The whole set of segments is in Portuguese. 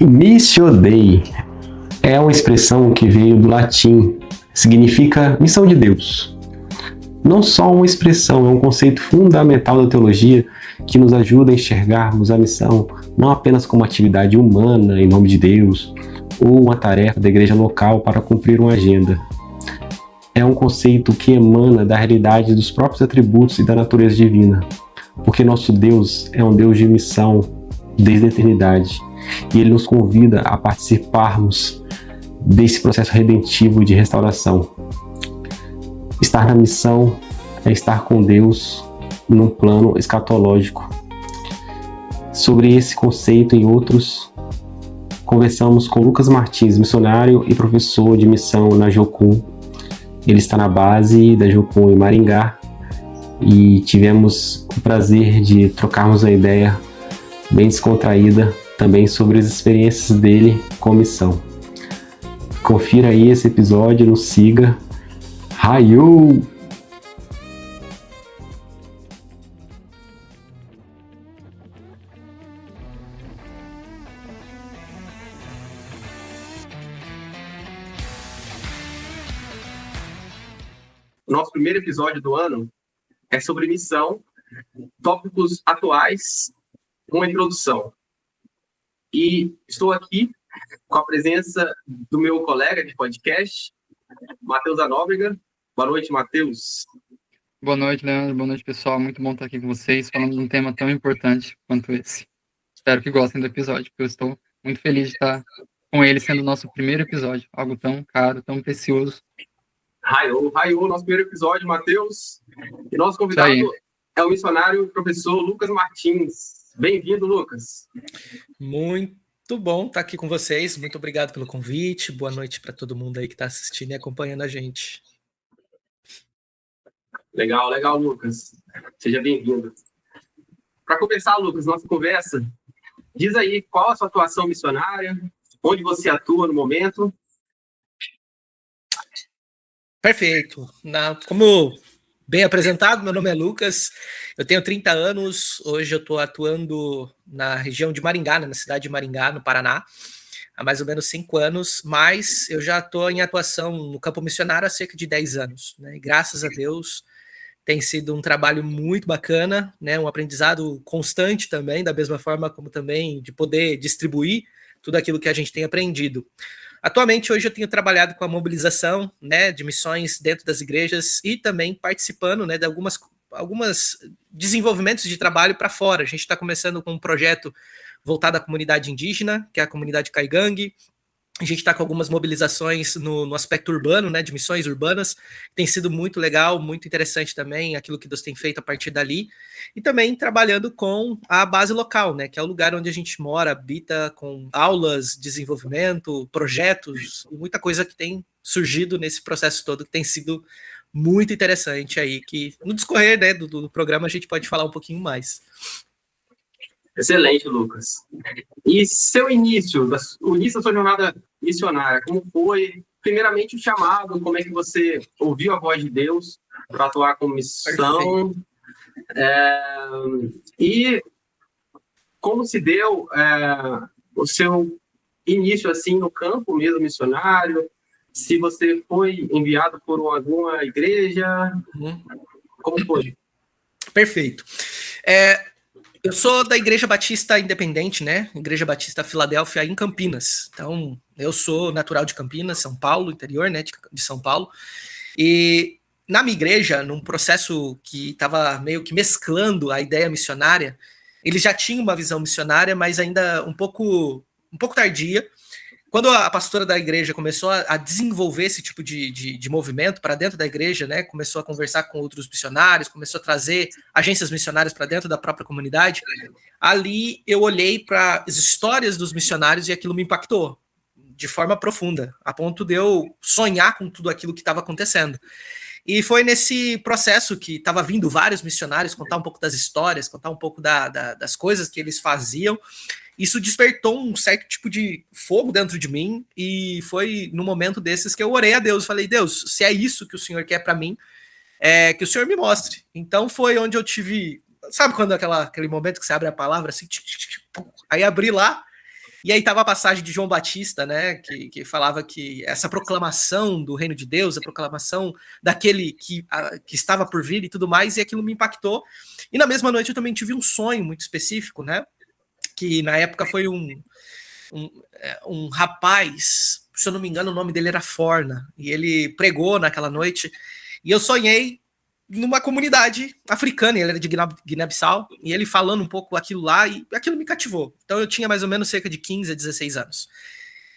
Missio Dei é uma expressão que veio do latim, significa missão de Deus. Não só uma expressão, é um conceito fundamental da teologia que nos ajuda a enxergarmos a missão não apenas como atividade humana em nome de Deus ou uma tarefa da igreja local para cumprir uma agenda. É um conceito que emana da realidade dos próprios atributos e da natureza divina, porque nosso Deus é um Deus de missão desde a eternidade e Ele nos convida a participarmos desse processo redentivo de restauração. Estar na missão é estar com Deus num plano escatológico. Sobre esse conceito e outros, conversamos com Lucas Martins, missionário e professor de missão na Jocum. Ele está na base da Jocum em Maringá e tivemos o prazer de trocarmos uma ideia bem descontraída também sobre as experiências dele com missão. Confira aí esse episódio, nos siga. Raiou! Nosso primeiro episódio do ano é sobre missão, tópicos atuais, uma introdução. E estou aqui com a presença do meu colega de podcast, Matheus Anóbrega. Boa noite, Matheus. Boa noite, Leandro. Boa noite, pessoal. Muito bom estar aqui com vocês, falando de um tema tão importante quanto esse. Espero que gostem do episódio, porque eu estou muito feliz de estar com ele sendo o nosso primeiro episódio. Algo tão caro, tão precioso. Raiou nosso primeiro episódio, Matheus. E nosso convidado é o missionário e professor Lucas Martins. Bem-vindo, Lucas. Muito bom estar aqui com vocês. Muito obrigado pelo convite. Boa noite para todo mundo aí que está assistindo e acompanhando a gente. Legal, Lucas. Seja bem-vindo. Para começar, Lucas, nossa conversa, diz aí qual a sua atuação missionária, onde você atua no momento. Perfeito. Como bem apresentado, meu nome é Lucas, eu tenho 30 anos, hoje eu estou atuando na região de Maringá, na cidade de Maringá, no Paraná, há mais ou menos 5 anos, mas eu já estou em atuação no campo missionário há cerca de 10 anos, né? E graças a Deus tem sido um trabalho muito bacana, né? Um aprendizado constante também, da mesma forma como também de poder distribuir tudo aquilo que a gente tem aprendido. Atualmente, hoje eu tenho trabalhado com a mobilização, né, de missões dentro das igrejas e também participando, né, de algumas desenvolvimentos de trabalho para fora. A gente está começando com um projeto voltado à comunidade indígena, que é a comunidade Caigangue. A gente está com algumas mobilizações no aspecto urbano, né, de missões urbanas. Tem sido muito legal, muito interessante também aquilo que Deus tem feito a partir dali. E também trabalhando com a base local, né, que é o lugar onde a gente mora, habita, com aulas, desenvolvimento, projetos, muita coisa que tem surgido nesse processo todo, que tem sido muito interessante aí, que no discorrer, né, do programa a gente pode falar um pouquinho mais. Excelente, Lucas. E seu início, o início da sua jornada missionária, como foi? Primeiramente o chamado, como é que você ouviu a voz de Deus para atuar com missão? E como se deu o seu início assim no campo mesmo missionário? Se você foi enviado por alguma igreja? Como foi? Perfeito. Eu sou da Igreja Batista Independente, né? Igreja Batista Filadélfia, em Campinas. Então, eu sou natural de Campinas, São Paulo, interior, né, de São Paulo. E na minha igreja, num processo que estava meio que mesclando a ideia missionária, eles já tinham uma visão missionária, mas ainda um pouco tardia. Quando a pastora da igreja começou a desenvolver esse tipo de movimento para dentro da igreja, né, começou a conversar com outros missionários, começou a trazer agências missionárias para dentro da própria comunidade, ali eu olhei para as histórias dos missionários e aquilo me impactou de forma profunda, a ponto de eu sonhar com tudo aquilo que estava acontecendo. E foi nesse processo que estava vindo vários missionários contar um pouco das histórias, contar um pouco das coisas que eles faziam. Isso despertou um certo tipo de fogo dentro de mim, e foi no momento desses que eu orei a Deus. Falei, Deus, se é isso que o Senhor quer para mim, que o Senhor me mostre. Então foi onde eu tive, sabe quando aquele momento que você abre a palavra assim, aí abri lá, E aí estava a passagem de João Batista, né, que falava que essa proclamação do reino de Deus, a proclamação daquele que estava por vir e tudo mais, e aquilo me impactou. E na mesma noite eu também tive um sonho muito específico, né, que na época foi um rapaz, se eu não me engano o nome dele era Forna, e ele pregou naquela noite, e eu sonhei numa comunidade africana, ele era de Guiné-Bissau, e ele falando um pouco aquilo lá, e aquilo me cativou. Então eu tinha mais ou menos cerca de 15 a 16 anos.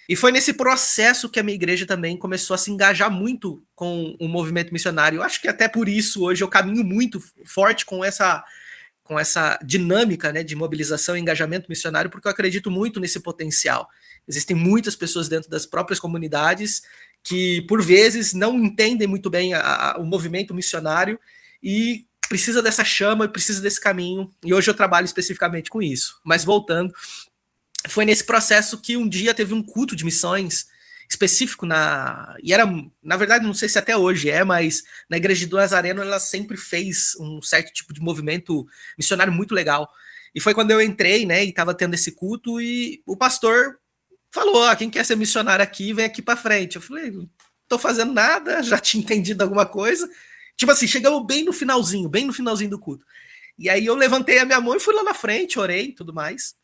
E foi nesse processo que a minha igreja também começou a se engajar muito com o movimento missionário. Eu acho que até por isso hoje eu caminho muito forte com essa dinâmica, né, de mobilização e engajamento missionário, porque eu acredito muito nesse potencial. Existem muitas pessoas dentro das próprias comunidades que, por vezes, não entendem muito bem o movimento missionário e precisa dessa chama, precisa desse caminho, e hoje eu trabalho especificamente com isso. Mas voltando, foi nesse processo que um dia teve um culto de missões específico e era, na verdade, não sei se até hoje mas na igreja do Nazareno ela sempre fez um certo tipo de movimento missionário muito legal. E foi quando eu entrei, né, e estava tendo esse culto, e o pastor falou, quem quer ser missionário aqui, vem aqui para frente. Eu falei, não tô fazendo nada, já tinha entendido alguma coisa. Tipo assim, chegamos bem no finalzinho do culto. E aí eu levantei a minha mão e fui lá na frente, orei e tudo mais.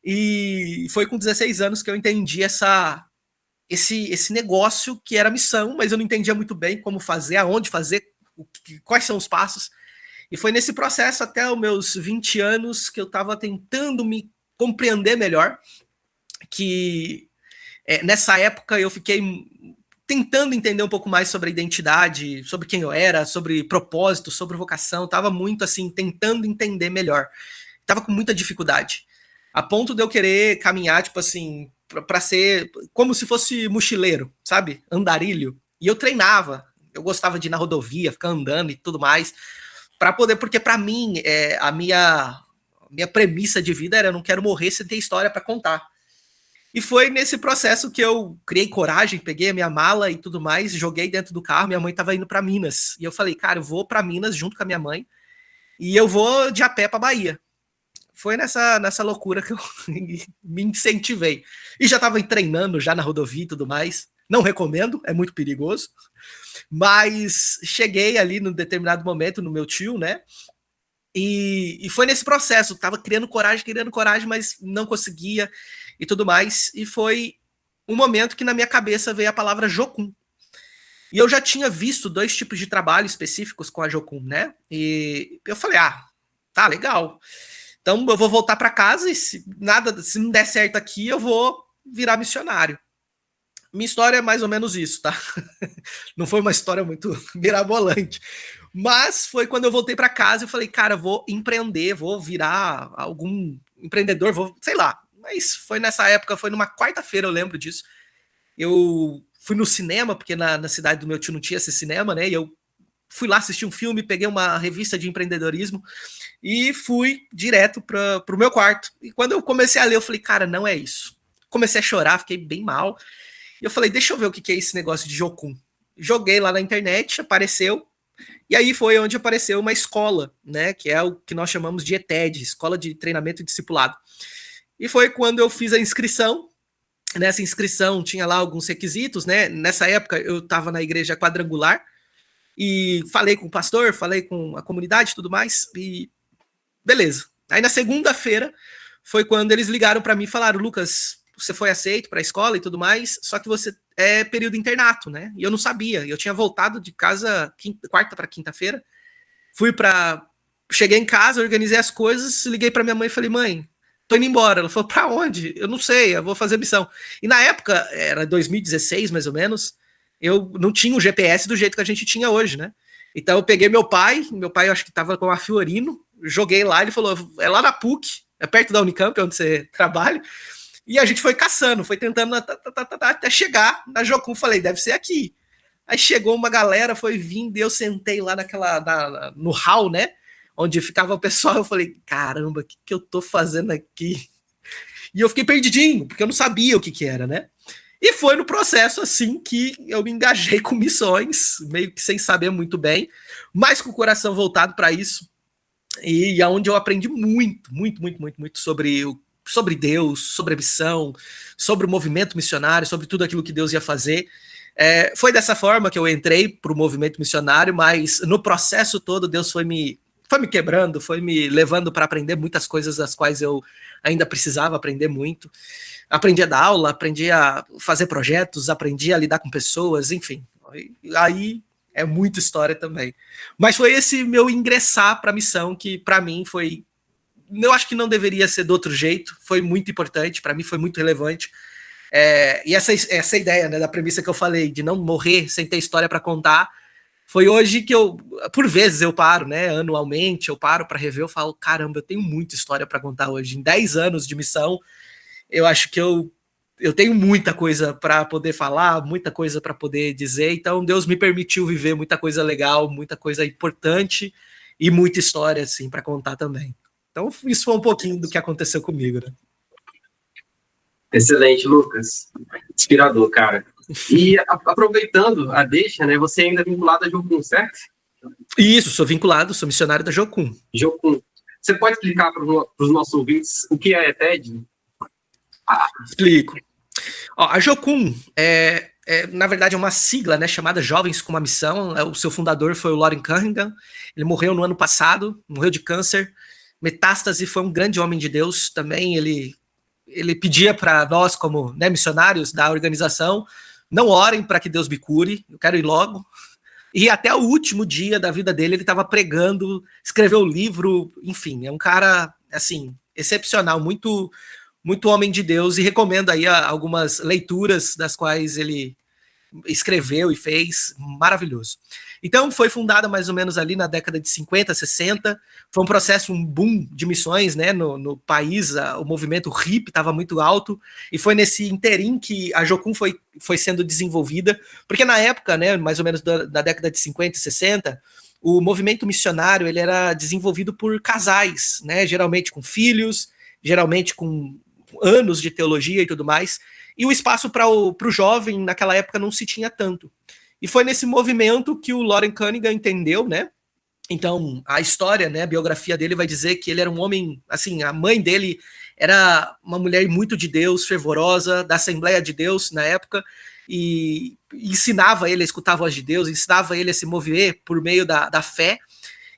E foi com 16 anos que eu entendi esse negócio que era missão, mas eu não entendia muito bem como fazer, aonde fazer, quais são os passos. E foi nesse processo até os meus 20 anos que eu estava tentando me compreender melhor, que nessa época eu fiquei tentando entender um pouco mais sobre a identidade, sobre quem eu era, sobre propósito, sobre vocação. Estava muito assim, tentando entender melhor. Estava com muita dificuldade, a ponto de eu querer caminhar, tipo assim, para ser como se fosse mochileiro, sabe? Andarilho. E eu treinava, eu gostava de ir na rodovia, ficar andando e tudo mais, para poder, porque para mim, a minha premissa de vida era: eu não quero morrer sem ter história para contar. E foi nesse processo que eu criei coragem, peguei a minha mala e tudo mais, joguei dentro do carro. Minha mãe estava indo para Minas. E eu falei, cara, eu vou para Minas junto com a minha mãe e eu vou de a pé para Bahia. Foi nessa loucura que eu me incentivei. E já estava treinando já na rodovia e tudo mais. Não recomendo, é muito perigoso. Mas cheguei ali num determinado momento no meu tio, né? E foi nesse processo, tava criando coragem, mas não conseguia e tudo mais. E foi um momento que na minha cabeça veio a palavra Jocum. E eu já tinha visto 2 tipos de trabalho específicos com a Jocum, né? E eu falei, tá legal. Então eu vou voltar para casa e se não der certo aqui, eu vou virar missionário. Minha história é mais ou menos isso, tá? Não foi uma história muito mirabolante. Mas foi quando eu voltei para casa e falei, cara, vou empreender, vou virar algum empreendedor, sei lá. Mas foi nessa época, foi numa quarta-feira, eu lembro disso. Eu fui no cinema, porque na cidade do meu tio não tinha esse cinema, né? E eu fui lá assistir um filme, peguei uma revista de empreendedorismo e fui direto pro meu quarto. E quando eu comecei a ler, eu falei, cara, não é isso. Comecei a chorar, fiquei bem mal. E eu falei, deixa eu ver o que é esse negócio de Jocum. Joguei lá na internet, apareceu. E aí foi onde apareceu uma escola, né, que é o que nós chamamos de ETED, Escola de Treinamento e Discipulado. E foi quando eu fiz a inscrição. Nessa inscrição tinha lá alguns requisitos, né? Nessa época eu estava na igreja quadrangular e falei com o pastor, falei com a comunidade e tudo mais, e beleza. Aí na segunda-feira foi quando eles ligaram para mim e falaram, Lucas, você foi aceito para a escola e tudo mais, só que você é período internato, né? E eu não sabia. Eu tinha voltado de casa quarta para quinta-feira. Cheguei em casa, organizei as coisas, liguei para minha mãe e falei, mãe, tô indo embora. Ela falou, pra onde? Eu não sei, eu vou fazer missão. E na época, era 2016 mais ou menos, eu não tinha o GPS do jeito que a gente tinha hoje, né? Então eu peguei meu pai eu acho que tava com a Fiorino, joguei lá, ele falou, é lá na PUC, é perto da Unicamp, onde você trabalha. E a gente foi caçando, foi tentando até chegar na Jocum. Falei, deve ser aqui. Aí chegou uma galera, foi vindo, e eu sentei lá no hall, né? Onde ficava o pessoal. Eu falei, caramba, o que eu tô fazendo aqui? E eu fiquei perdidinho, porque eu não sabia o que era, né? E foi no processo assim que eu me engajei com missões, meio que sem saber muito bem, mas com o coração voltado para isso. E aonde eu aprendi muito sobre sobre Deus, sobre a missão, sobre o movimento missionário, sobre tudo aquilo que Deus ia fazer. Foi dessa forma que eu entrei para o movimento missionário, mas no processo todo Deus foi me quebrando, foi me levando para aprender muitas coisas das quais eu ainda precisava aprender muito. Aprendi a dar aula, aprendi a fazer projetos, aprendi a lidar com pessoas, enfim. Aí é muita história também. Mas foi esse meu ingressar para a missão que, para mim, foi... Eu acho que não deveria ser de outro jeito, foi muito importante, para mim foi muito relevante. E essa ideia, né, da premissa que eu falei, de não morrer sem ter história para contar, foi hoje que por vezes eu paro, né, anualmente, eu paro para rever, eu falo, caramba, eu tenho muita história para contar hoje. Em 10 anos de missão, eu acho que eu tenho muita coisa para poder falar, muita coisa para poder dizer, então Deus me permitiu viver muita coisa legal, muita coisa importante e muita história, assim, para contar também. Então, isso foi um pouquinho do que aconteceu comigo, né? Excelente, Lucas. Inspirador, cara. E aproveitando a deixa, né? Você ainda é vinculado à Jocum, certo? Isso, sou vinculado, sou missionário da Jocum. Jocum. Você pode explicar para os nossos ouvintes o que é a ETED? Explico. A Jocum na verdade, é uma sigla, né, chamada Jovens com uma Missão. O seu fundador foi o Loren Cunningham. Ele morreu no ano passado, morreu de câncer, metástase, foi um grande homem de Deus também. Ele pedia para nós, como, né, missionários da organização, não orem para que Deus me cure, eu quero ir logo. E até o último dia da vida dele, ele estava pregando, escreveu livro, enfim, é um cara, assim, excepcional, muito, muito homem de Deus, e recomendo aí algumas leituras das quais ele escreveu e fez, maravilhoso. Então, foi fundada mais ou menos ali na década de 50, 60, foi um processo, um boom de missões, né, no país, o movimento hippie estava muito alto, e foi nesse interim que a Jocum foi sendo desenvolvida, porque na época, né, mais ou menos da década de 50 e 60, o movimento missionário, ele era desenvolvido por casais, né, geralmente com filhos, geralmente com anos de teologia e tudo mais, e o espaço para o jovem naquela época não se tinha tanto. E foi nesse movimento que o Loren Cunningham entendeu, né? Então, a história, né, a biografia dele vai dizer que ele era um homem, assim, a mãe dele era uma mulher muito de Deus, fervorosa, da Assembleia de Deus na época, e ensinava ele a escutar a voz de Deus, ensinava ele a se mover por meio da fé.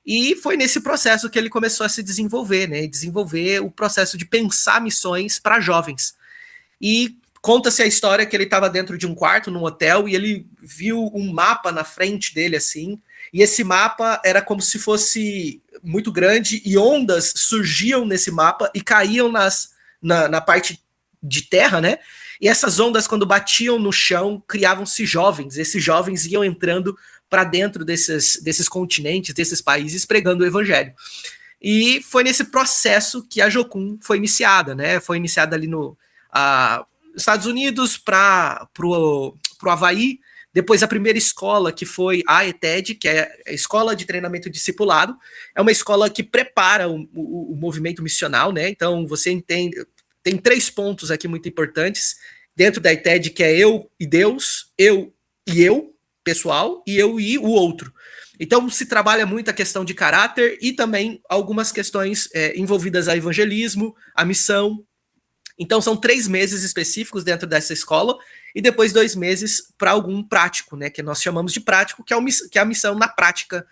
E foi nesse processo que ele começou a se desenvolver, né? Desenvolver o processo de pensar missões para jovens. E conta-se a história que ele estava dentro de um quarto, num hotel, e ele viu um mapa na frente dele, assim, e esse mapa era como se fosse muito grande, e ondas surgiam nesse mapa e caíam na parte de terra, né? E essas ondas, quando batiam no chão, criavam-se jovens. Esses jovens iam entrando para dentro desses continentes, desses países, pregando o evangelho. E foi nesse processo que a Jocum foi iniciada, né? Foi iniciada ali nos Estados Unidos para o Havaí. Depois a primeira escola, que foi a ETED, que é a Escola de Treinamento Discipulado, é uma escola que prepara o movimento missional, né? Então você entende, tem 3 pontos aqui muito importantes dentro da ETED, que é eu e Deus, eu e eu, pessoal, e eu e o outro. Então se trabalha muito a questão de caráter e também algumas questões envolvidas a evangelismo, a missão. Então são 3 meses específicos dentro dessa escola e depois 2 meses para algum prático, né, que nós chamamos de prático, que é a missão na prática,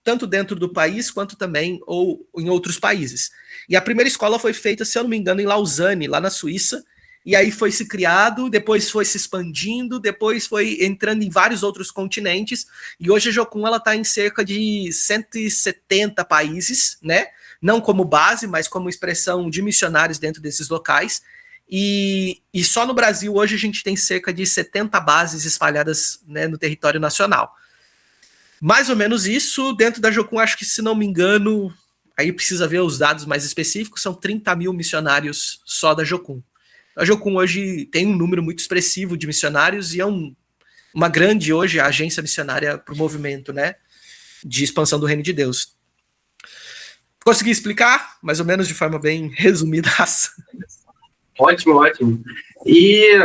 tanto dentro do país quanto também ou em outros países. E a primeira escola foi feita, se eu não me engano, em Lausanne, lá na Suíça, e aí foi se criado, depois foi se expandindo, depois foi entrando em vários outros continentes, e hoje a Jocum está em cerca de 170 países, né? Não como base, mas como expressão de missionários dentro desses locais. E só no Brasil hoje a gente tem cerca de 70 bases espalhadas, né, no território nacional. Mais ou menos isso. Dentro da Jocum, acho que, se não me engano, aí precisa ver os dados mais específicos, são 30 mil missionários só da Jocum. A Jocum hoje tem um número muito expressivo de missionários e é uma grande, hoje, agência missionária para o movimento, né, de expansão do Reino de Deus. Consegui explicar, mais ou menos de forma bem resumida. Ótimo, ótimo. E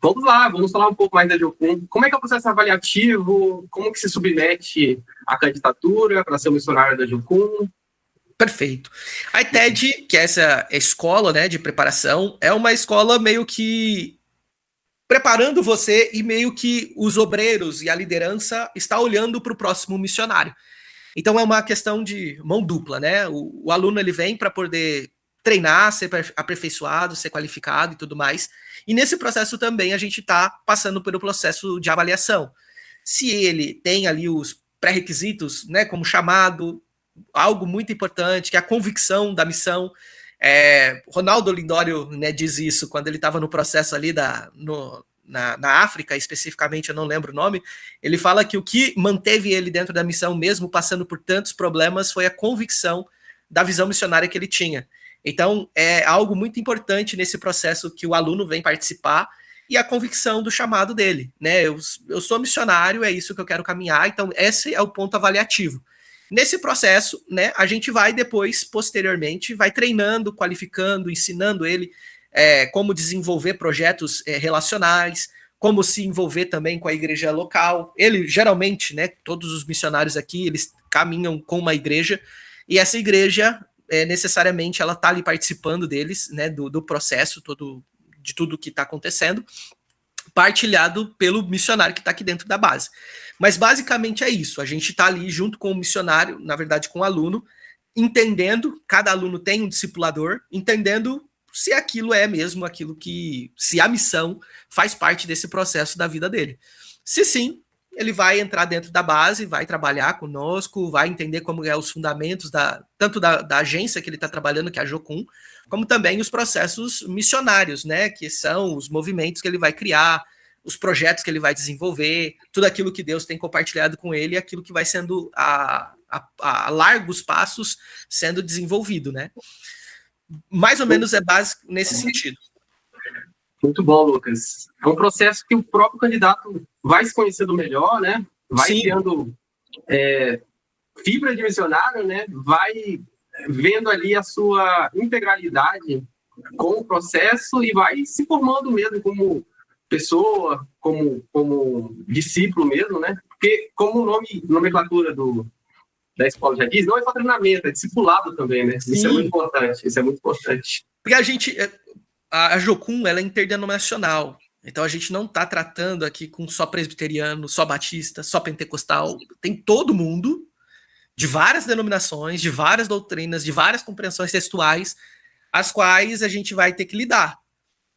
vamos lá, vamos falar um pouco mais da Jocum. Como é que é o processo avaliativo? Como que se submete à candidatura para ser um missionário da Jocum? Perfeito. A ITED, que é essa escola, né, de preparação, é uma escola meio que preparando você e meio que os obreiros e a liderança está olhando para o próximo missionário. Então é uma questão de mão dupla, né? O aluno ele vem para poder treinar, ser aperfeiçoado, ser qualificado e tudo mais. E nesse processo também a gente está passando pelo processo de avaliação. Se ele tem ali os pré-requisitos, né, como chamado, algo muito importante, que é a convicção da missão. Ronaldo Lindório, né, diz isso quando ele estava no processo ali na África, especificamente, eu não lembro o nome. Ele fala que o que manteve ele dentro da missão, mesmo passando por tantos problemas, foi a convicção da visão missionária que ele tinha. Então, é algo muito importante nesse processo que o aluno vem participar e a convicção do chamado dele, né? Eu sou missionário, é isso que eu quero caminhar, então esse é o ponto avaliativo. Nesse processo, né, a gente vai depois, posteriormente, vai treinando, qualificando, ensinando ele como desenvolver projetos relacionais, como se envolver também com a igreja local. Ele, geralmente, né, todos os missionários aqui, eles caminham com uma igreja, e essa igreja, necessariamente, ela está ali participando deles, né, do processo todo, de tudo que está acontecendo, partilhado pelo missionário que está aqui dentro da base. Mas basicamente é isso, a gente está ali junto com o missionário, na verdade com o aluno, entendendo, cada aluno tem um discipulador, entendendo se aquilo é mesmo aquilo que, se a missão faz parte desse processo da vida dele. Se sim, ele vai entrar dentro da base, vai trabalhar conosco, vai entender como é os fundamentos tanto da agência que ele está trabalhando, que é a Jocum, como também os processos missionários, né, que são os movimentos que ele vai criar, os projetos que ele vai desenvolver, tudo aquilo que Deus tem compartilhado com ele, aquilo que vai sendo a largos passos sendo desenvolvido, né? Mais ou menos é básico nesse sentido. Muito bom, Lucas. É um processo que o próprio candidato vai se conhecendo melhor, né? Vai criando fibra de missionário, né? Vai vendo ali a sua integralidade com o processo e vai se formando mesmo como pessoa, como discípulo mesmo, né? Porque, como o nomenclatura da escola já diz, não é só treinamento, é discipulado também, né? Sim. Isso é muito importante, isso é muito importante. Porque a Jocum, ela é interdenominacional, então a gente não está tratando aqui com só presbiteriano, só batista, só pentecostal, tem todo mundo, de várias denominações, de várias doutrinas, de várias compreensões textuais, as quais a gente vai ter que lidar.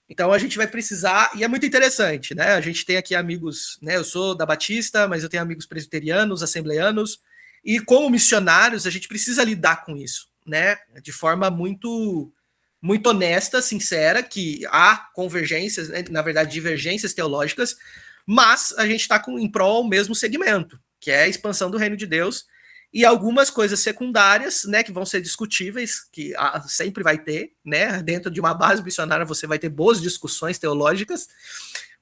Então a gente vai precisar, e é muito interessante, né? A gente tem aqui amigos, né? Eu sou da Batista, mas eu tenho amigos presbiterianos, assembleanos, e como missionários a gente precisa lidar com isso, né? De forma muito honesta, sincera, que há convergências, né? Na verdade divergências teológicas, mas a gente está em prol do mesmo segmento, que é a expansão do reino de Deus, e algumas coisas secundárias, né, que vão ser discutíveis, que sempre vai ter, né, dentro de uma base missionária você vai ter boas discussões teológicas,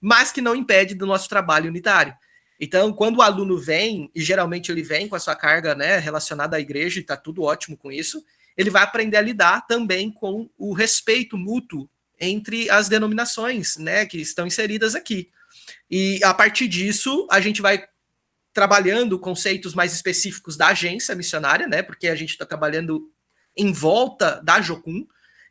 mas que não impede do nosso trabalho unitário. Então, quando o aluno vem, e geralmente ele vem com a sua carga, né, relacionada à igreja, e está tudo ótimo com isso, ele vai aprender a lidar também com o respeito mútuo entre as denominações, né, que estão inseridas aqui. E a partir disso, a gente vai trabalhando conceitos mais específicos da agência missionária, né? Porque a gente está trabalhando em volta da Jocum,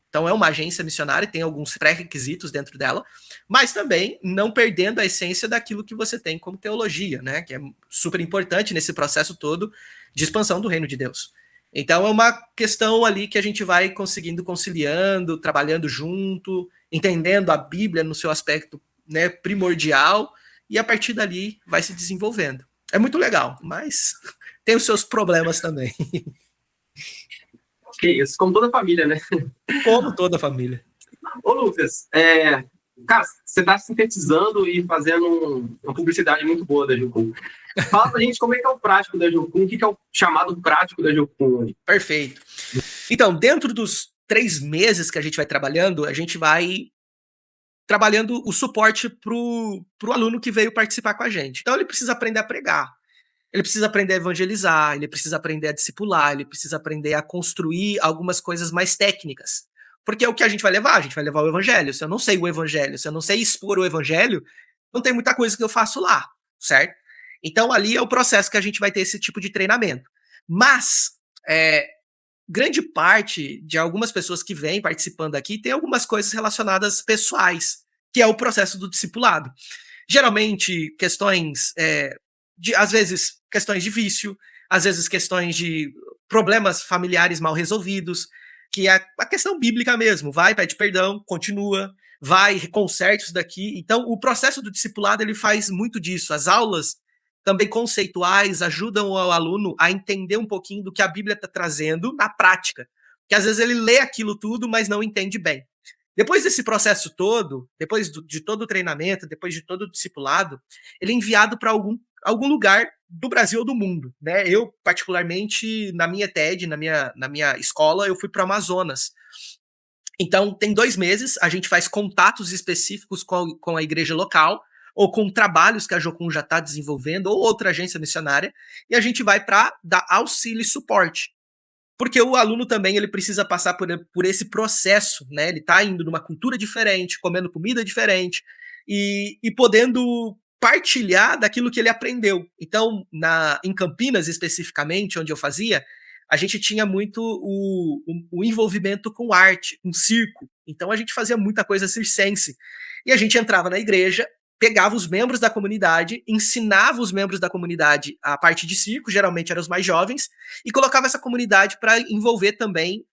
então é uma agência missionária, tem alguns pré-requisitos dentro dela, mas também não perdendo a essência daquilo que você tem como teologia, né? Que é super importante nesse processo todo de expansão do reino de Deus. Então é uma questão ali que a gente vai conseguindo conciliando, trabalhando junto, entendendo a Bíblia no seu aspecto, né, primordial, e a partir dali vai se desenvolvendo. É muito legal, mas tem os seus problemas também. Que isso, como toda família, né? Como toda família. Ô, Lucas, cara, você está sintetizando e fazendo uma publicidade muito boa da Jocum. Fala pra gente como é que é o prático da Jocum, o que é o chamado prático da Jocum. Perfeito. Então, dentro dos 3 meses que a gente vai trabalhando, a gente vai trabalhando o suporte pro aluno que veio participar com a gente. Então ele precisa aprender a pregar, ele precisa aprender a evangelizar, ele precisa aprender a discipular, ele precisa aprender a construir algumas coisas mais técnicas. Porque é o que a gente vai levar? A gente vai levar o evangelho. Se eu não sei o evangelho, se eu não sei expor o evangelho, não tem muita coisa que eu faço lá, certo? Então ali é o processo que a gente vai ter esse tipo de treinamento. Mas grande parte de algumas pessoas que vêm participando aqui tem algumas coisas relacionadas pessoais, que é o processo do discipulado. Geralmente, questões, às vezes, questões de vício, às vezes, questões de problemas familiares mal resolvidos, que é a questão bíblica mesmo. Vai, pede perdão, continua, vai, conserte isso daqui. Então, o processo do discipulado, ele faz muito disso. As aulas também conceituais ajudam o aluno a entender um pouquinho do que a Bíblia está trazendo na prática. Porque às vezes ele lê aquilo tudo, mas não entende bem. Depois desse processo todo, depois de todo o treinamento, depois de todo o discipulado, ele é enviado para algum lugar do Brasil ou do mundo, né? Eu, particularmente, na minha TED, na minha escola, eu fui para o Amazonas. Então, tem 2 meses, a gente faz contatos específicos com a igreja local, ou com trabalhos que a Jocum já está desenvolvendo, ou outra agência missionária, e a gente vai para dar auxílio e suporte. Porque o aluno também ele precisa passar por esse processo, né? Ele está indo numa cultura diferente, comendo comida diferente, e podendo partilhar daquilo que ele aprendeu. Então, em Campinas, especificamente, onde eu fazia, a gente tinha muito o envolvimento com arte, com circo. Então, a gente fazia muita coisa circense. E a gente entrava na igreja, pegava os membros da comunidade, ensinava os membros da comunidade a parte de circo, geralmente eram os mais jovens, e colocava essa comunidade para envolver também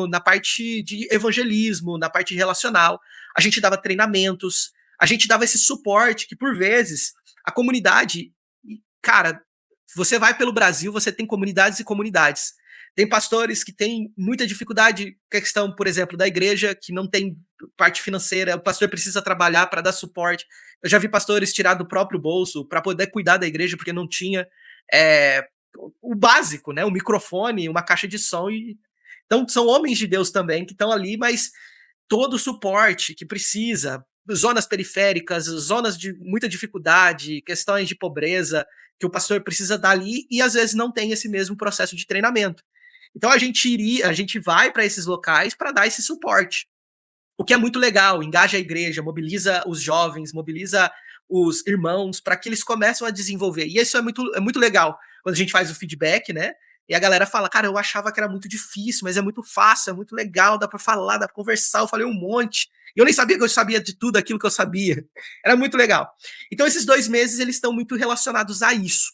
na parte de evangelismo, na parte relacional. A gente dava treinamentos, a gente dava esse suporte que, por vezes, a comunidade... Cara, você vai pelo Brasil, você tem comunidades e comunidades. Tem pastores que têm muita dificuldade com a questão, por exemplo, da igreja, que não tem parte financeira, o pastor precisa trabalhar para dar suporte. Eu já vi pastores tirar do próprio bolso para poder cuidar da igreja, porque não tinha o básico, né? Um microfone, uma caixa de som. Então, são homens de Deus também que estão ali, mas todo o suporte que precisa, zonas periféricas, zonas de muita dificuldade, questões de pobreza, que o pastor precisa dar ali, e às vezes não tem esse mesmo processo de treinamento. Então a gente vai para esses locais para dar esse suporte. O que é muito legal, engaja a igreja, mobiliza os jovens, mobiliza os irmãos para que eles comecem a desenvolver. E isso é muito legal, quando a gente faz o feedback, né? E a galera fala, cara, eu achava que era muito difícil, mas é muito fácil, é muito legal, dá para falar, dá para conversar, eu falei um monte. E eu nem sabia que eu sabia de tudo aquilo que eu sabia. Era muito legal. Então esses 2 meses, eles estão muito relacionados a isso.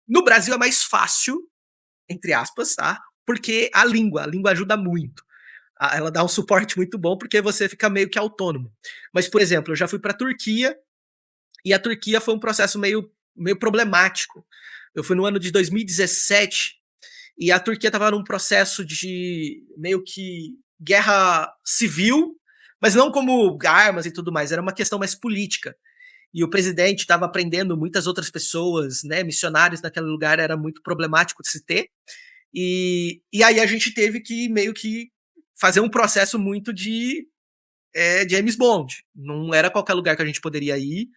No Brasil é mais fácil, entre aspas, tá? Porque a língua ajuda muito. Ela dá um suporte muito bom porque você fica meio que autônomo. Mas, por exemplo, eu já fui para a Turquia e a Turquia foi um processo meio problemático. Eu fui no ano de 2017 e a Turquia estava num processo de meio que guerra civil, mas não como armas e tudo mais, era uma questão mais política. E o presidente estava prendendo muitas outras pessoas, né, missionários naquele lugar, era muito problemático de se ter. E aí a gente teve que meio que fazer um processo muito de James Bond. Não era qualquer lugar que a gente poderia ir,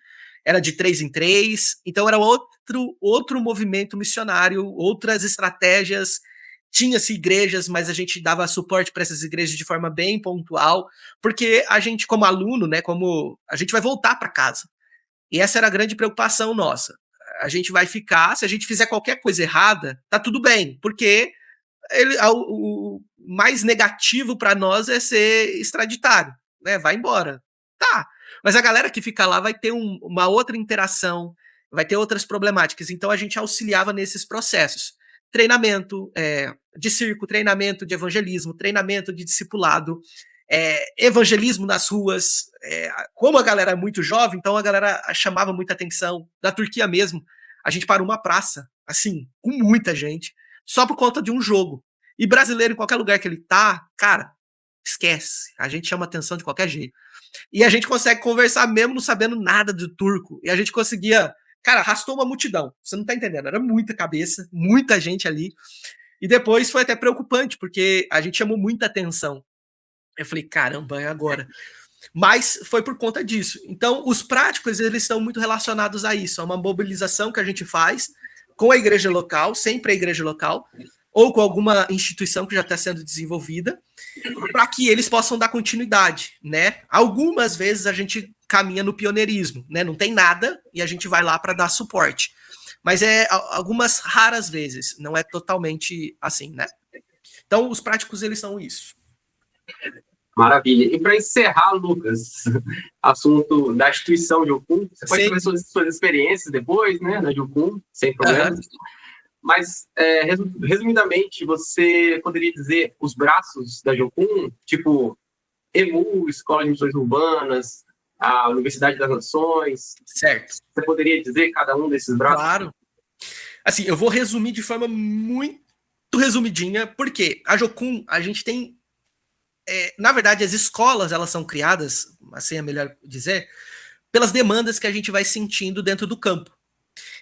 era de 3 em 3, então era outro movimento missionário, outras estratégias. Tinha-se igrejas, mas a gente dava suporte para essas igrejas de forma bem pontual, porque a gente, como aluno, né, a gente vai voltar para casa. E essa era a grande preocupação nossa. A gente vai ficar, se a gente fizer qualquer coisa errada, tá tudo bem, porque o mais negativo para nós é ser extraditário, né? Vai embora. Tá, mas a galera que fica lá vai ter uma outra interação, vai ter outras problemáticas, então a gente auxiliava nesses processos. Treinamento de circo, treinamento de evangelismo, treinamento de discipulado, evangelismo nas ruas. Como a galera é muito jovem, então a galera chamava muita atenção. Na Turquia mesmo, a gente parou uma praça, assim, com muita gente, só por conta de um jogo. E brasileiro, em qualquer lugar que ele tá, cara, esquece. A gente chama atenção de qualquer jeito. E a gente consegue conversar mesmo não sabendo nada do turco. E a gente conseguia... Cara, arrastou uma multidão. Você não tá entendendo. Era muita cabeça, muita gente ali. E depois foi até preocupante, porque a gente chamou muita atenção. Eu falei, caramba, é agora. Mas foi por conta disso. Então, os práticos, eles estão muito relacionados a isso. É uma mobilização que a gente faz com a igreja local, sempre a igreja local, ou com alguma instituição que já está sendo desenvolvida, para que eles possam dar continuidade, né? Algumas vezes a gente caminha no pioneirismo, né? Não tem nada e a gente vai lá para dar suporte. Mas algumas raras vezes, não é totalmente assim, né? Então, os práticos, eles são isso. Maravilha. E para encerrar, Lucas, assunto da instituição Jocum, você pode fazer suas experiências depois, né, na Jocum, sem problemas. Mas, resumidamente, você poderia dizer os braços da Jocum, tipo EMU, Escola de Missões Urbanas, a Universidade das Nações. Certo. Você poderia dizer cada um desses braços? Claro. Assim, eu vou resumir de forma muito resumidinha, porque a Jocum, a gente tem... na verdade, as escolas, elas são criadas, assim é melhor dizer, pelas demandas que a gente vai sentindo dentro do campo.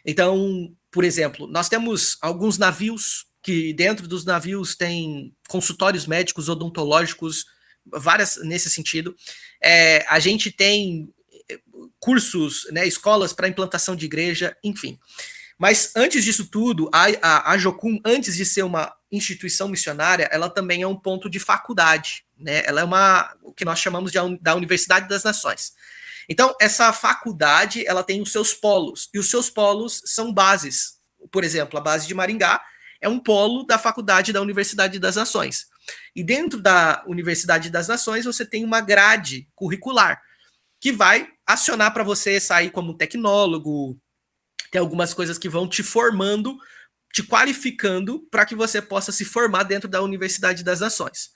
Então, por exemplo, nós temos alguns navios, que dentro dos navios tem consultórios médicos, odontológicos, várias nesse sentido. A gente tem cursos, né, escolas para implantação de igreja, enfim. Mas antes disso tudo, a Jocum, antes de ser uma instituição missionária, ela também é um ponto de faculdade, né? Ela é o que nós chamamos da Universidade das Nações. Então, essa faculdade, ela tem os seus polos, e os seus polos são bases. Por exemplo, a base de Maringá é um polo da faculdade da Universidade das Nações. E dentro da Universidade das Nações, você tem uma grade curricular, que vai acionar para você sair como tecnólogo. Tem algumas coisas que vão te formando, te qualificando para que você possa se formar dentro da Universidade das Nações.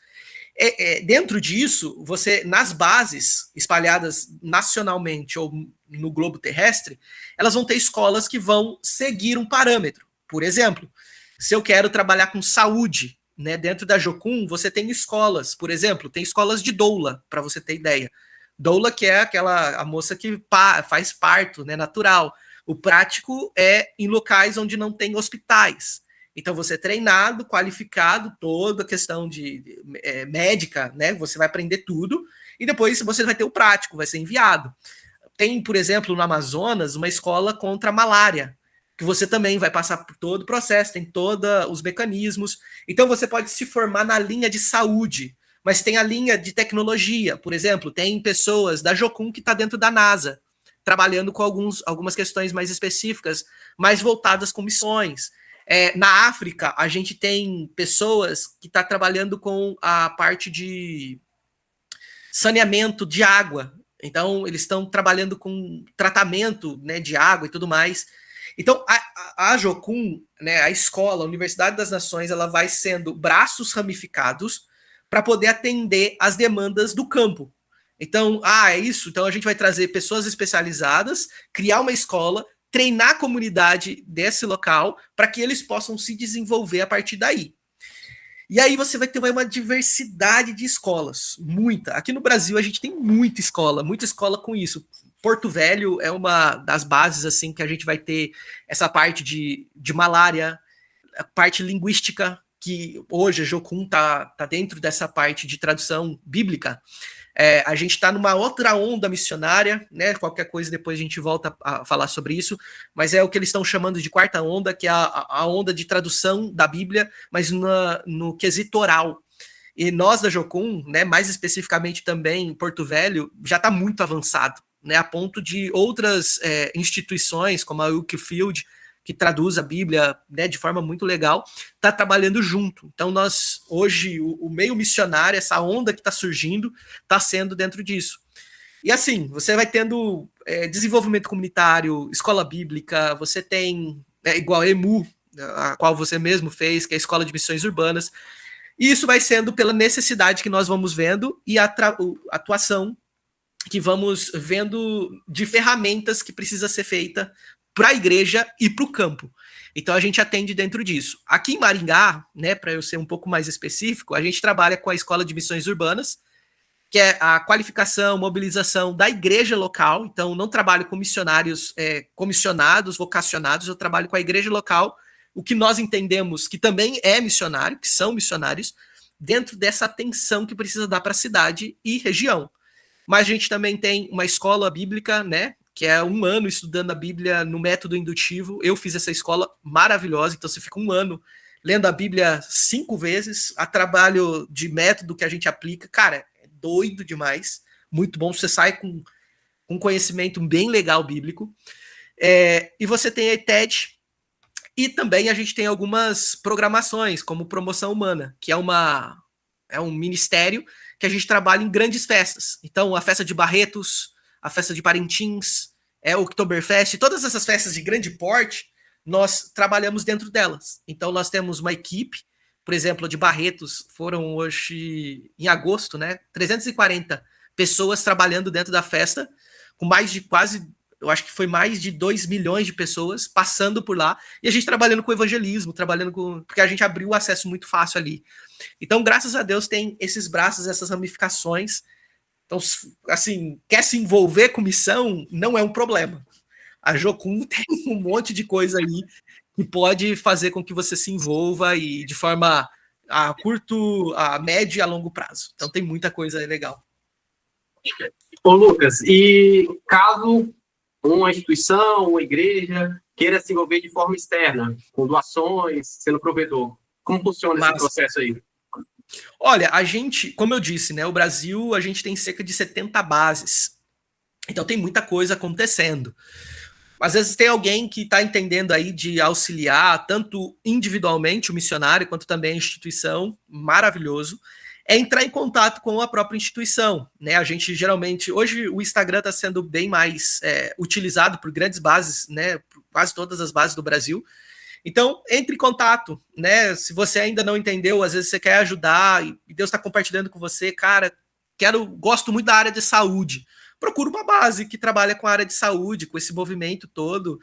Dentro disso, você, nas bases espalhadas nacionalmente ou no globo terrestre, elas vão ter escolas que vão seguir um parâmetro. Por exemplo, se eu quero trabalhar com saúde, né, dentro da Jocum, você tem escolas, por exemplo, tem escolas de doula, para você ter ideia. Doula, que é a moça que faz parto, né, natural. O prático é em locais onde não tem hospitais. Então, você é treinado, qualificado, toda a questão médica, né? Você vai aprender tudo, e depois você vai ter o prático, vai ser enviado. Tem, por exemplo, no Amazonas, uma escola contra a malária, que você também vai passar por todo o processo, tem todos os mecanismos. Então, você pode se formar na linha de saúde, mas tem a linha de tecnologia. Por exemplo, tem pessoas da Jocum que está dentro da NASA, trabalhando com algumas questões mais específicas, mais voltadas com missões. Na África, a gente tem pessoas que estão trabalhando com a parte de saneamento de água. Então, eles estão trabalhando com tratamento, né, de água e tudo mais. Então, a Jocum, né, a escola, a Universidade das Nações, ela vai sendo braços ramificados para poder atender as demandas do campo. Então, é isso. Então, a gente vai trazer pessoas especializadas, criar uma escola, treinar a comunidade desse local para que eles possam se desenvolver a partir daí. E aí você vai ter uma diversidade de escolas, muita. Aqui no Brasil a gente tem muita escola com isso. Porto Velho é uma das bases assim que a gente vai ter essa parte de malária, a parte linguística, que hoje a Jocum tá dentro dessa parte de tradução bíblica. A gente está numa outra onda missionária, né? Qualquer coisa depois a gente volta a falar sobre isso, mas é o que eles estão chamando de quarta onda, que é a onda de tradução da Bíblia, mas no quesito oral. E nós da Jocum, né, mais especificamente também em Porto Velho, já está muito avançado, né, a ponto de outras instituições, como a Wikifield, que traduz a Bíblia, né, de forma muito legal, está trabalhando junto. Então, nós, hoje, o meio missionário, essa onda que está surgindo, está sendo dentro disso. E assim, você vai tendo desenvolvimento comunitário, escola bíblica, você tem, igual a EMU, a qual você mesmo fez, que é a Escola de Missões Urbanas, e isso vai sendo pela necessidade que nós vamos vendo e a atuação que vamos vendo de ferramentas que precisa ser feita para a igreja e para o campo. Então a gente atende dentro disso. Aqui em Maringá, né, para eu ser um pouco mais específico, a gente trabalha com a Escola de Missões Urbanas, que é a qualificação, mobilização da igreja local. Então não trabalho com missionários comissionados, vocacionados, eu trabalho com a igreja local, o que nós entendemos que também é missionário, que são missionários, dentro dessa atenção que precisa dar para a cidade e região. Mas a gente também tem uma escola bíblica, né, que é 1 ano estudando a Bíblia no método indutivo. Eu fiz essa escola maravilhosa, então você fica 1 ano lendo a Bíblia 5 vezes, a trabalho de método que a gente aplica. Cara, é doido demais, muito bom, você sai com um conhecimento bem legal bíblico. E você tem a ETED, E também a gente tem algumas programações, como Promoção Humana, que é um ministério que a gente trabalha em grandes festas. Então, a festa de Barretos, a festa de Parintins, o Oktoberfest, todas essas festas de grande porte, nós trabalhamos dentro delas. Então, nós temos uma equipe, por exemplo, de Barretos, foram hoje, em agosto, né, 340 pessoas trabalhando dentro da festa, com mais de quase, eu acho que foi mais de 2 milhões de pessoas passando por lá, e a gente trabalhando com evangelismo, porque a gente abriu o acesso muito fácil ali. Então, graças a Deus, tem esses braços, essas ramificações. Então, assim, quer se envolver com missão, não é um problema. A Jocum tem um monte de coisa aí que pode fazer com que você se envolva e de forma a curto, a médio e a longo prazo. Então, tem muita coisa legal. Ô, Lucas, e caso uma instituição, uma igreja queira se envolver de forma externa, com doações, sendo provedor, como funciona esse processo aí? Olha, a gente, como eu disse, né, o Brasil, a gente tem cerca de 70 bases. Então tem muita coisa acontecendo. Às vezes tem alguém que está entendendo aí de auxiliar, tanto individualmente o missionário, quanto também a instituição, maravilhoso, é entrar em contato com a própria instituição, né? A gente geralmente, hoje o Instagram está sendo bem mais utilizado por grandes bases, né? Por quase todas as bases do Brasil. Então, entre em contato, né? Se você ainda não entendeu, às vezes você quer ajudar e Deus está compartilhando com você, cara, gosto muito da área de saúde. Procura uma base que trabalha com a área de saúde, com esse movimento todo.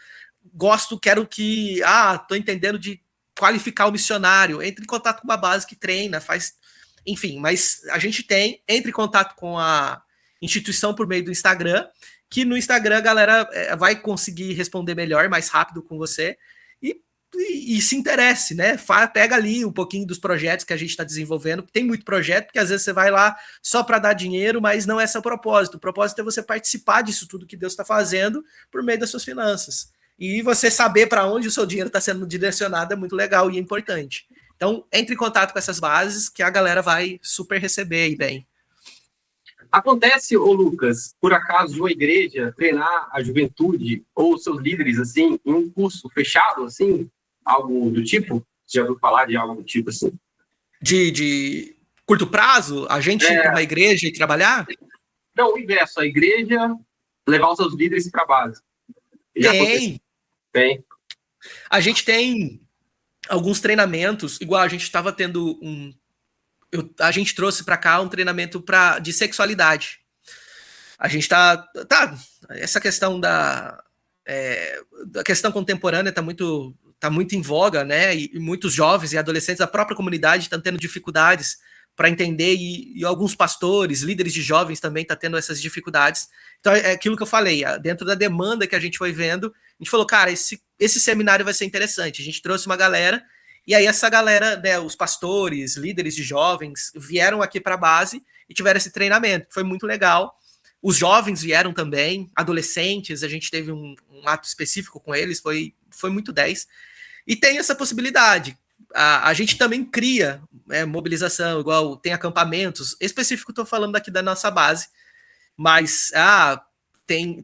Tô entendendo de qualificar o missionário. Entre em contato com uma base que treina, faz. Enfim, mas a gente entre em contato com a instituição por meio do Instagram, que no Instagram a galera vai conseguir responder melhor, mais rápido com você. E se interesse, né? Pega ali um pouquinho dos projetos que a gente está desenvolvendo. Tem muito projeto, porque às vezes você vai lá só para dar dinheiro, mas não é esse o propósito. O propósito é você participar disso tudo que Deus está fazendo por meio das suas finanças. E você saber para onde o seu dinheiro está sendo direcionado é muito legal e é importante. Então, entre em contato com essas bases que a galera vai super receber aí bem. Acontece, ô Lucas, por acaso, de uma igreja treinar a juventude ou seus líderes, assim, em um curso fechado, assim? Algo do tipo? Você já ouviu falar de algo do tipo, assim? De curto prazo? A gente ir para uma igreja e trabalhar? Não, o inverso. A igreja levar os seus líderes para a base. Tem. A gente tem alguns treinamentos, igual a gente estava tendo a gente trouxe para cá um treinamento de sexualidade. A gente essa questão da questão contemporânea está muito em voga, né? E muitos jovens e adolescentes da própria comunidade estão tendo dificuldades para entender, e alguns pastores, líderes de jovens também estão tendo essas dificuldades. Então, é aquilo que eu falei, dentro da demanda que a gente foi vendo, a gente falou, cara, esse seminário vai ser interessante. A gente trouxe uma galera, e aí essa galera, né, os pastores, líderes de jovens, vieram aqui para a base e tiveram esse treinamento. Foi muito legal. Os jovens vieram também, adolescentes, a gente teve um ato específico com eles, foi muito 10. E tem essa possibilidade. A gente também cria mobilização, igual tem acampamentos. Específico, estou falando aqui da nossa base, mas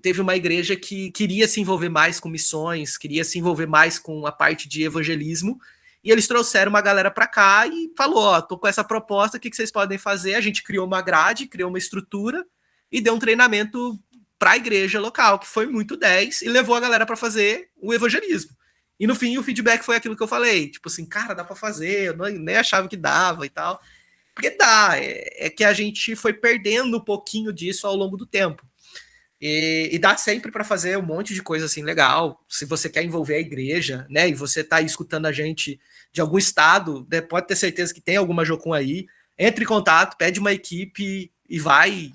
teve uma igreja que queria se envolver mais com missões, queria se envolver mais com a parte de evangelismo, e eles trouxeram uma galera para cá e falou, tô com essa proposta, o que vocês podem fazer? A gente criou uma grade, criou uma estrutura e deu um treinamento para a igreja local, que foi muito 10, e levou a galera para fazer o evangelismo. E no fim o feedback foi aquilo que eu falei, tipo assim, cara, dá para fazer, eu nem achava que dava e tal. Porque dá, é que a gente foi perdendo um pouquinho disso ao longo do tempo. E dá sempre para fazer um monte de coisa assim legal. Se você quer envolver a igreja, né, e você tá aí escutando a gente de algum estado, né, pode ter certeza que tem alguma Jocum aí, entre em contato, pede uma equipe e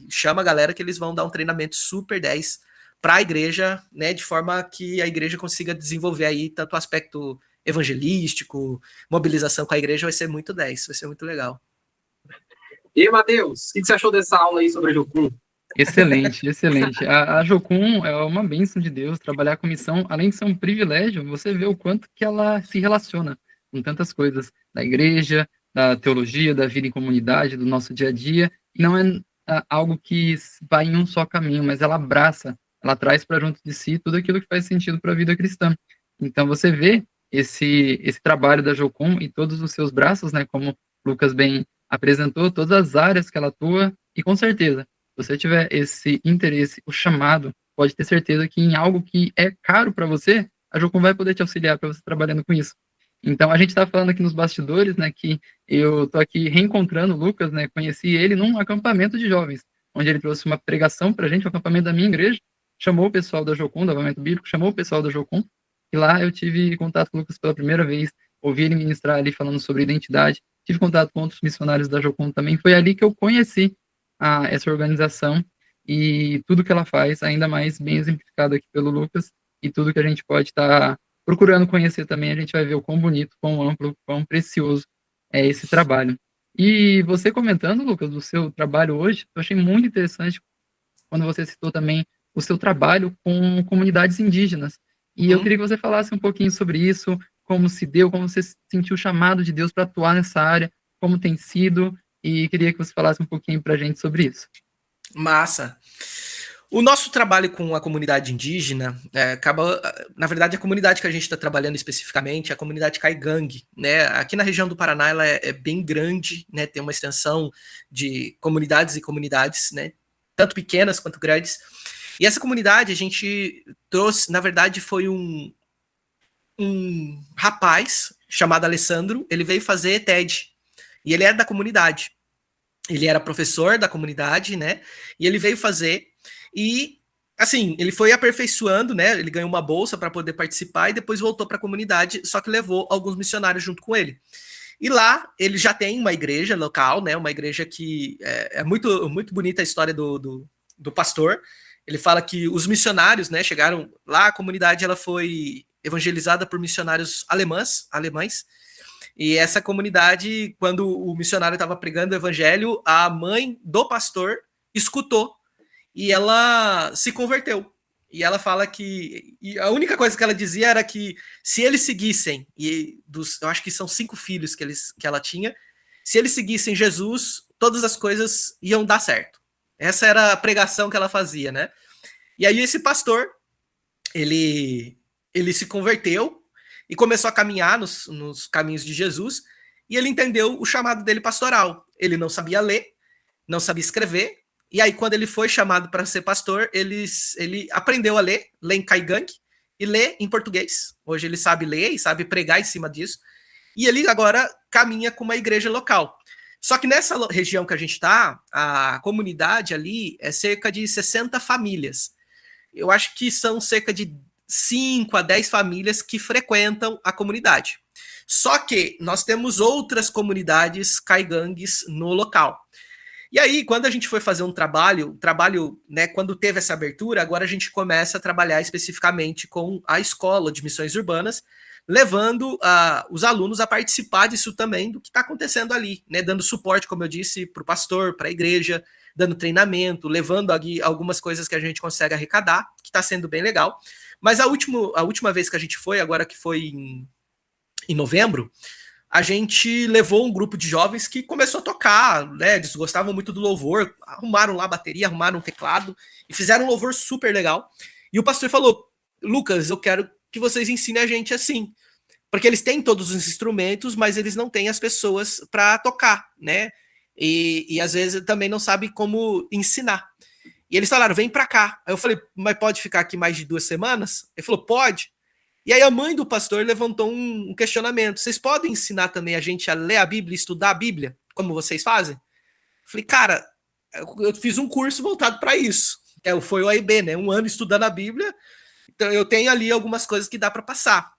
chama a galera que eles vão dar um treinamento super 10 para a igreja, né, de forma que a igreja consiga desenvolver aí tanto o aspecto evangelístico, mobilização com a igreja, vai ser muito 10, vai ser muito legal. E Matheus, o que você achou dessa aula aí sobre a Jocum? Excelente, excelente. A Jocum é uma bênção de Deus, trabalhar com missão, além de ser um privilégio, você vê o quanto que ela se relaciona com tantas coisas da igreja, da teologia, da vida em comunidade, do nosso dia a dia, e não é algo que vai em um só caminho, mas ela abraça, ela traz para junto de si tudo aquilo que faz sentido para a vida cristã. Então você vê esse trabalho da Jocum e todos os seus braços, né, como o Lucas bem apresentou, todas as áreas que ela atua, e com certeza, se você tiver esse interesse, o chamado, pode ter certeza que em algo que é caro para você, a Jocum vai poder te auxiliar para você trabalhando com isso. Então, a gente está falando aqui nos bastidores, né, que eu tô aqui reencontrando o Lucas, né, conheci ele num acampamento de jovens, onde ele trouxe uma pregação para a gente, um acampamento da minha igreja, chamou o pessoal da Jocum, do Avivamento Bíblico, chamou o pessoal da Jocum, e lá eu tive contato com o Lucas pela primeira vez, ouvi ele ministrar ali falando sobre identidade, tive contato com outros missionários da Jocum também, foi ali que eu conheci essa organização e tudo que ela faz, ainda mais bem exemplificado aqui pelo Lucas, e tudo que a gente pode estar procurando conhecer também, a gente vai ver o quão bonito, quão amplo, quão precioso é esse trabalho. E você comentando, Lucas, do seu trabalho hoje, eu achei muito interessante quando você citou também o seu trabalho com comunidades indígenas. E eu queria que você falasse um pouquinho sobre isso, como se deu, como você sentiu o chamado de Deus para atuar nessa área, como tem sido, e queria que você falasse um pouquinho para a gente sobre isso. Massa. O nosso trabalho com a comunidade indígena acaba, na verdade, a comunidade que a gente está trabalhando especificamente é a comunidade Caigangue, né? Aqui na região do Paraná ela é bem grande, né? Tem uma extensão de comunidades e comunidades, né? Tanto pequenas quanto grandes. E essa comunidade a gente trouxe, na verdade, foi um rapaz chamado Alessandro. Ele veio fazer TED e ele era da comunidade. Ele era professor da comunidade, né? E ele veio fazer. E, assim, ele foi aperfeiçoando, né? Ele ganhou uma bolsa para poder participar e depois voltou para a comunidade, só que levou alguns missionários junto com ele. E lá ele já tem uma igreja local, né? Uma igreja que é muito, muito bonita a história do pastor. Ele fala que os missionários, né? Chegaram lá, a comunidade ela foi evangelizada por missionários alemães. E essa comunidade, quando o missionário estava pregando o evangelho, a mãe do pastor escutou e ela se converteu. E ela fala que a única coisa que ela dizia era que se eles seguissem, eu acho que são 5 filhos que ela tinha, se eles seguissem Jesus, todas as coisas iam dar certo. Essa era a pregação que ela fazia, né? E aí esse pastor, ele se converteu e começou a caminhar nos caminhos de Jesus, e ele entendeu o chamado dele pastoral. Ele não sabia ler, não sabia escrever, e aí quando ele foi chamado para ser pastor, ele aprendeu a ler em Caigangue, e ler em português. Hoje ele sabe ler e sabe pregar em cima disso, e ele agora caminha com uma igreja local. Só que nessa região que a gente está, a comunidade ali é cerca de 60 famílias. Eu acho que são cerca de 5 a 10 famílias que frequentam a comunidade. Só que nós temos outras comunidades caigangues no local. E aí, quando a gente foi fazer um trabalho, né, quando teve essa abertura, agora a gente começa a trabalhar especificamente com a escola de missões urbanas, levando os alunos a participar disso também, do que está acontecendo ali, né, dando suporte, como eu disse, para o pastor, para a igreja, dando treinamento, levando aqui algumas coisas que a gente consegue arrecadar, que está sendo bem legal. Mas a última vez que a gente foi, agora que foi em novembro, a gente levou um grupo de jovens que começou a tocar, né? Eles gostavam muito do louvor, arrumaram lá a bateria, arrumaram um teclado e fizeram um louvor super legal. E o pastor falou: Lucas, eu quero que vocês ensinem a gente assim. Porque eles têm todos os instrumentos, mas eles não têm as pessoas para tocar, né? E às vezes também não sabem como ensinar. E eles falaram, vem pra cá. Aí eu falei, mas pode ficar aqui mais de 2 semanas? Ele falou, pode. E aí a mãe do pastor levantou um questionamento. Vocês podem ensinar também a gente a ler a Bíblia, estudar a Bíblia, como vocês fazem? Eu falei, cara, eu fiz um curso voltado para isso. Foi o AIB, né? 1 ano estudando a Bíblia. Então eu tenho ali algumas coisas que dá para passar.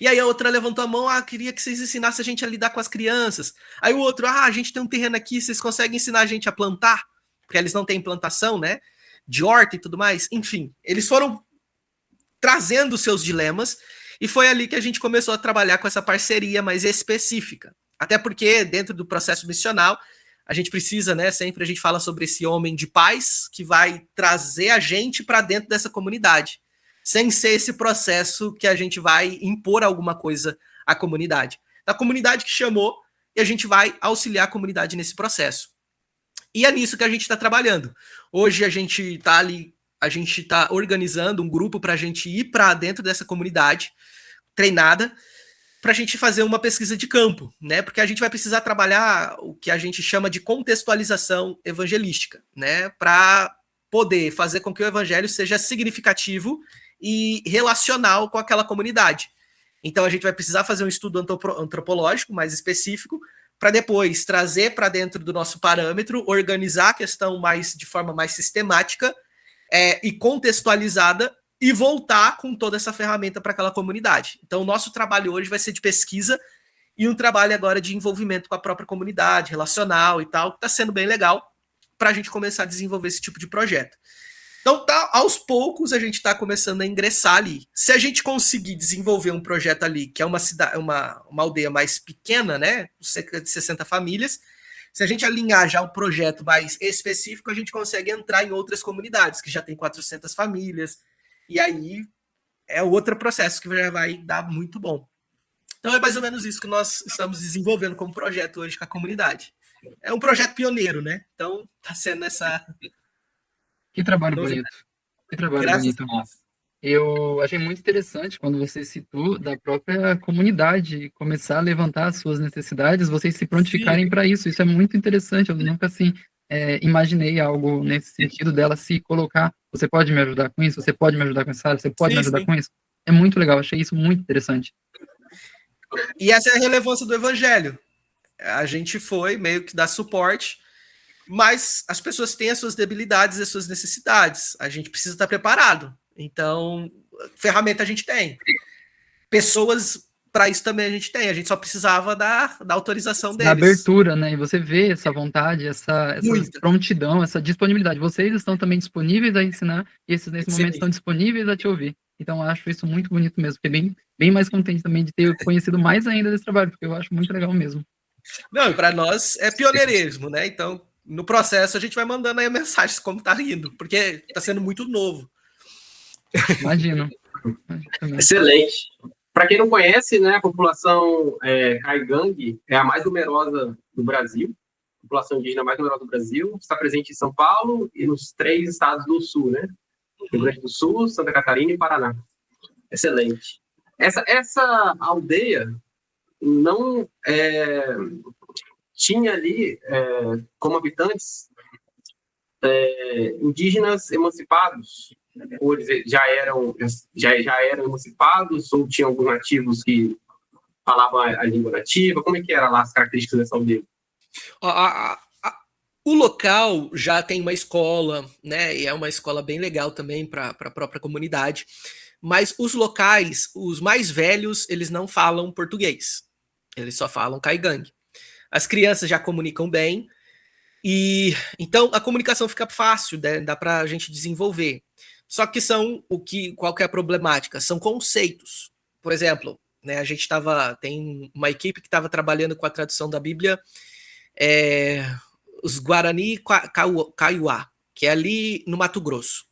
E aí a outra levantou a mão, queria que vocês ensinassem a gente a lidar com as crianças. Aí o outro, a gente tem um terreno aqui, vocês conseguem ensinar a gente a plantar? Porque eles não têm plantação, né, de horta e tudo mais. Enfim, eles foram trazendo seus dilemas e foi ali que a gente começou a trabalhar com essa parceria mais específica. Até porque dentro do processo missional, a gente precisa, né, sempre a gente fala sobre esse homem de paz que vai trazer a gente para dentro dessa comunidade, sem ser esse processo que a gente vai impor alguma coisa à comunidade. A comunidade que chamou e a gente vai auxiliar a comunidade nesse processo. E é nisso que a gente está trabalhando. Hoje a gente está organizando um grupo para a gente ir para dentro dessa comunidade, treinada para a gente fazer uma pesquisa de campo, né? Porque a gente vai precisar trabalhar o que a gente chama de contextualização evangelística, né? Para poder fazer com que o evangelho seja significativo e relacional com aquela comunidade. Então a gente vai precisar fazer um estudo antropológico mais específico para depois trazer para dentro do nosso parâmetro, organizar a questão de forma mais sistemática e contextualizada e voltar com toda essa ferramenta para aquela comunidade. Então, o nosso trabalho hoje vai ser de pesquisa e um trabalho agora de envolvimento com a própria comunidade, relacional e tal, que está sendo bem legal para a gente começar a desenvolver esse tipo de projeto. Então, aos poucos, a gente está começando a ingressar ali. Se a gente conseguir desenvolver um projeto ali, que é uma aldeia mais pequena, né, cerca de 60 famílias, se a gente alinhar já um projeto mais específico, a gente consegue entrar em outras comunidades, que já tem 400 famílias, e aí é outro processo que já vai dar muito bom. Então é mais ou menos isso que nós estamos desenvolvendo como projeto hoje com a comunidade. É um projeto pioneiro, né? Então está sendo essa... Que trabalho bonito. Que trabalho bonito. Eu achei muito interessante quando você citou da própria comunidade começar a levantar as suas necessidades, vocês se prontificarem para isso. Isso é muito interessante. Eu nunca assim imaginei algo nesse sentido dela se colocar. Você pode me ajudar com isso? Você pode me ajudar com essa área? Você pode me ajudar com isso? É muito legal. Achei isso muito interessante. E essa é a relevância do evangelho. A gente foi meio que dar suporte, mas as pessoas têm as suas debilidades e as suas necessidades. A gente precisa estar preparado. Então, ferramenta a gente tem. Pessoas para isso também a gente tem. A gente só precisava da autorização deles. Da abertura, né? E você vê essa vontade, essa prontidão, essa disponibilidade. Vocês estão também disponíveis a ensinar e esses nesse momento estão disponíveis a te ouvir. Então, eu acho isso muito bonito mesmo. Fiquei bem mais contente também de ter conhecido mais ainda desse trabalho, porque eu acho muito legal mesmo. Não, e para nós é pioneirismo, né? Então, no processo, a gente vai mandando aí mensagens como tá indo, porque tá sendo muito novo. Imagino. Excelente. Para quem não conhece, né, a população Caigangue é a mais numerosa do Brasil, a população indígena mais numerosa do Brasil, está presente em São Paulo e nos 3 estados do Sul, né? Rio Grande do Sul, Santa Catarina e Paraná. Excelente. Essa aldeia não tinha ali como habitantes indígenas emancipados, ou eles já eram emancipados, ou tinha alguns nativos que falavam a língua nativa? Como é que era lá as características dessa aldeia? O local já tem uma escola, né? E é uma escola bem legal também para a própria comunidade. Mas os locais, os mais velhos, eles não falam português. Eles só falam caigangue. As crianças já comunicam bem. E então a comunicação fica fácil, né? Dá para a gente desenvolver. Só que qual que é a problemática? São conceitos. Por exemplo, né, tem uma equipe que estava trabalhando com a tradução da Bíblia, os Guarani Kaiowá, que é ali no Mato Grosso.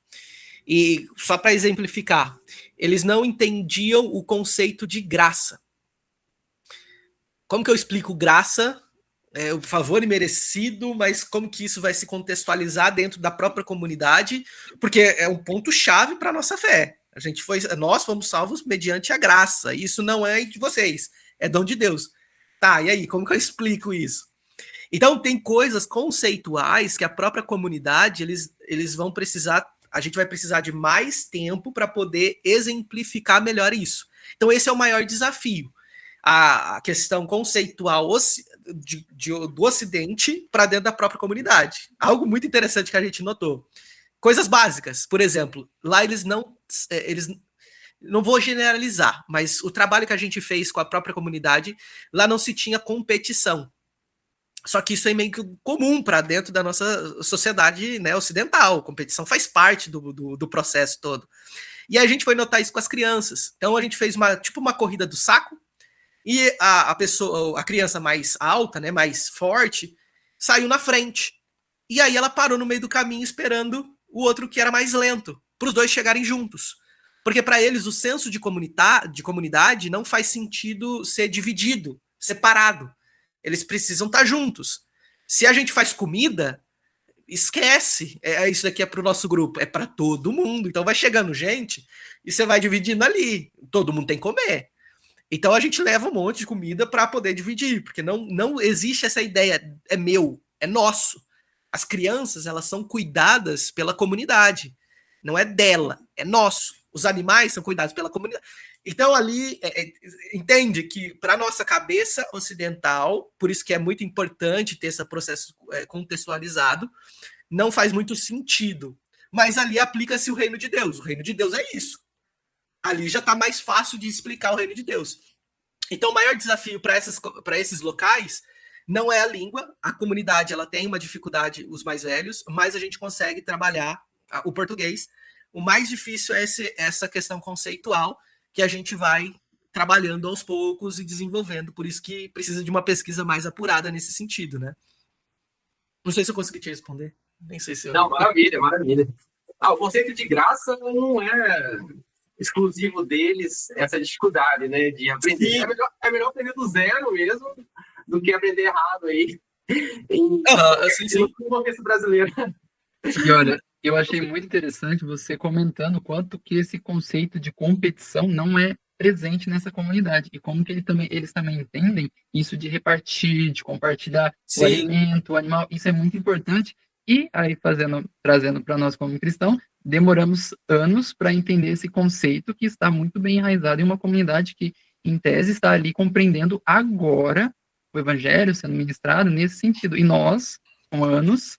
E só para exemplificar, eles não entendiam o conceito de graça. Como que eu explico graça? O favor imerecido, mas como que isso vai se contextualizar dentro da própria comunidade? Porque é um ponto-chave para a nossa fé. Nós fomos salvos mediante a graça. Isso não é de vocês, é dom de Deus. Tá, e aí, como que eu explico isso? Então, tem coisas conceituais que a própria comunidade, eles vão precisar, a gente vai precisar de mais tempo para poder exemplificar melhor isso. Então, esse é o maior desafio. A questão conceitual do Ocidente para dentro da própria comunidade. Algo muito interessante que a gente notou. Coisas básicas, por exemplo, lá eles não vou generalizar, mas o trabalho que a gente fez com a própria comunidade, lá não se tinha competição. Só que isso é meio que comum para dentro da nossa sociedade, né, ocidental. Competição faz parte do processo todo. E a gente foi notar isso com as crianças. Então a gente fez uma corrida do saco, e a criança mais alta, né, mais forte, saiu na frente. E aí ela parou no meio do caminho esperando o outro que era mais lento, para os dois chegarem juntos. Porque para eles o senso de comunidade não faz sentido ser dividido, separado. Eles precisam estar juntos. Se a gente faz comida, esquece. Isso daqui é para o nosso grupo, é para todo mundo. Então vai chegando gente e você vai dividindo ali. Todo mundo tem que comer. Então a gente leva um monte de comida para poder dividir, porque não existe essa ideia, é meu, é nosso. As crianças, elas são cuidadas pela comunidade, não é dela, é nosso. Os animais são cuidados pela comunidade. Então ali, entende que para nossa cabeça ocidental, por isso que é muito importante ter esse processo contextualizado, não faz muito sentido. Mas ali aplica-se o reino de Deus. O reino de Deus é isso. Ali já está mais fácil de explicar o reino de Deus. Então, o maior desafio para esses locais não é a língua. A comunidade ela tem uma dificuldade, os mais velhos, mas a gente consegue trabalhar o português. O mais difícil é essa questão conceitual que a gente vai trabalhando aos poucos e desenvolvendo. Por isso que precisa de uma pesquisa mais apurada nesse sentido, né? Não sei se eu consegui te responder. Nem sei se eu... Não, maravilha, maravilha. O conceito de graça não é exclusivo deles, essa dificuldade, né, de aprender. É melhor aprender do zero mesmo do que aprender errado aí no contexto brasileiro. E olha, eu achei muito interessante você comentando quanto que esse conceito de competição não é presente nessa comunidade e como que eles também entendem isso de repartir, de compartilhar o alimento, o animal. Isso é muito importante. E aí, trazendo para nós como cristão, demoramos anos para entender esse conceito que está muito bem enraizado em uma comunidade que, em tese, está ali compreendendo agora o evangelho sendo ministrado nesse sentido. E nós, com anos,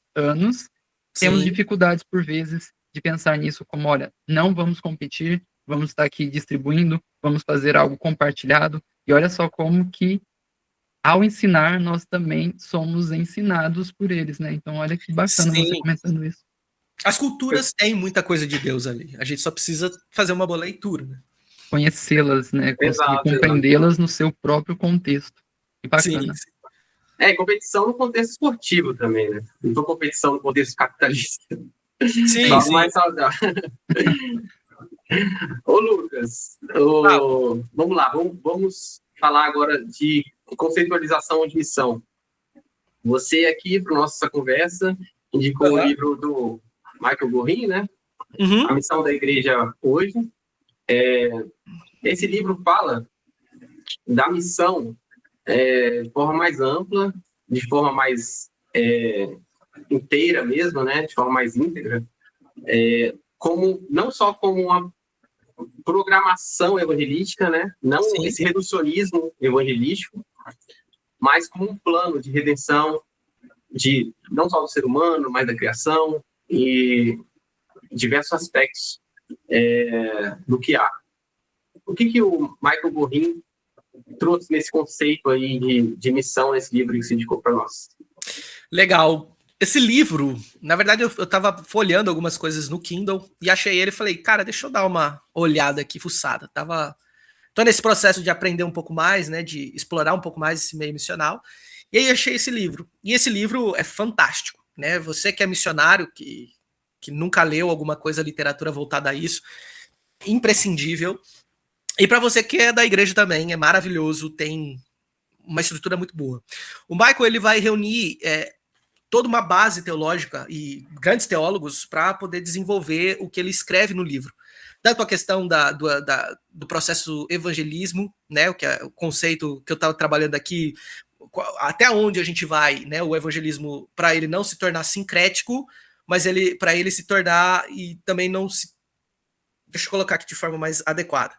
temos dificuldades, por vezes, de pensar nisso como, olha, não vamos competir, vamos estar aqui distribuindo, vamos fazer algo compartilhado. E olha só como que ao ensinar, nós também somos ensinados por eles, né? Então, olha que bacana você comentando isso. As culturas têm muita coisa de Deus ali. A gente só precisa fazer uma boa leitura, né? Conhecê-las, né? Conseguir compreendê-las no seu próprio contexto. Que bacana. Sim. Competição no contexto esportivo também, né? Não foi competição no contexto capitalista. Sim. Mais saudável. Ô, Lucas, vamos lá, vamos falar agora de conceitualização de missão. Você aqui, para nossa conversa, indicou o livro do Michael Gorin, né? A Missão da Igreja Hoje. Esse livro fala da missão de forma mais ampla, de forma mais inteira mesmo, né? De forma mais íntegra, não só como uma programação evangelística, né? Não esse reducionismo evangelístico, mas como um plano de redenção de não só do ser humano, mas da criação e diversos aspectos do que há. O que o Michael Gorin trouxe nesse conceito aí de missão nesse livro que se indicou para nós? Legal. Esse livro, na verdade, eu estava folheando algumas coisas no Kindle e achei ele e falei, cara, deixa eu dar uma olhada aqui, fuçada. Tô nesse processo de aprender um pouco mais, né, de explorar um pouco mais esse meio missional. E aí achei esse livro. E esse livro é fantástico, né? Você que é missionário, que nunca leu alguma coisa, literatura voltada a isso, imprescindível. E para você que é da igreja também, é maravilhoso, tem uma estrutura muito boa. O Michael, ele vai reunir toda uma base teológica e grandes teólogos para poder desenvolver o que ele escreve no livro. Tanto a questão do processo evangelismo, né, o conceito que eu estava trabalhando aqui, até onde a gente vai, né, o evangelismo, para ele não se tornar sincrético, mas para ele se tornar e também não se... Deixa eu colocar aqui de forma mais adequada.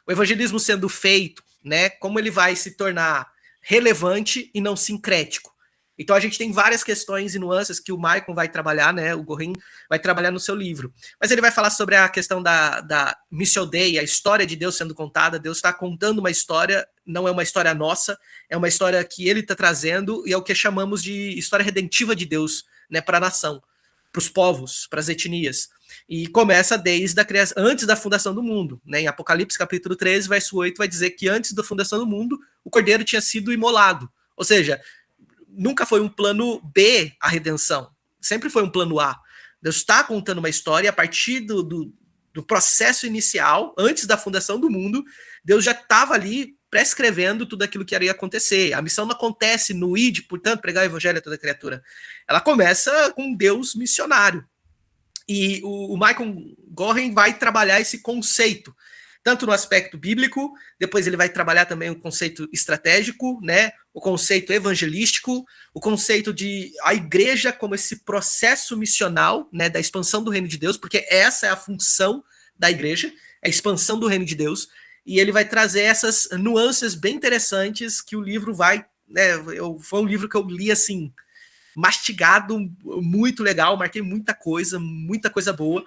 O evangelismo sendo feito, né, como ele vai se tornar relevante e não sincrético. Então a gente tem várias questões e nuances que o Michael vai trabalhar, né? O Gorin vai trabalhar no seu livro. Mas ele vai falar sobre a questão da Missio Dei, a história de Deus sendo contada. Deus está contando uma história, não é uma história nossa, é uma história que ele está trazendo e é o que chamamos de história redentiva de Deus, né? Para a nação, para os povos, para as etnias. E começa desde a criação, antes da fundação do mundo, né? Em Apocalipse capítulo 13, verso 8, vai dizer que antes da fundação do mundo, o cordeiro tinha sido imolado. Ou seja, nunca foi um plano B a redenção, sempre foi um plano A. Deus está contando uma história a partir do processo inicial, antes da fundação do mundo, Deus já estava ali prescrevendo tudo aquilo que iria acontecer. A missão não acontece no id, portanto, pregar o evangelho a toda criatura. Ela começa com Deus missionário. E o Michael Gorin vai trabalhar esse conceito tanto no aspecto bíblico, depois ele vai trabalhar também o conceito estratégico, né, o conceito evangelístico, o conceito de a igreja como esse processo missional, né, da expansão do reino de Deus, porque essa é a função da igreja, a expansão do reino de Deus, e ele vai trazer essas nuances bem interessantes que o livro vai, né, foi um livro que eu li assim, mastigado, muito legal, marquei muita coisa boa,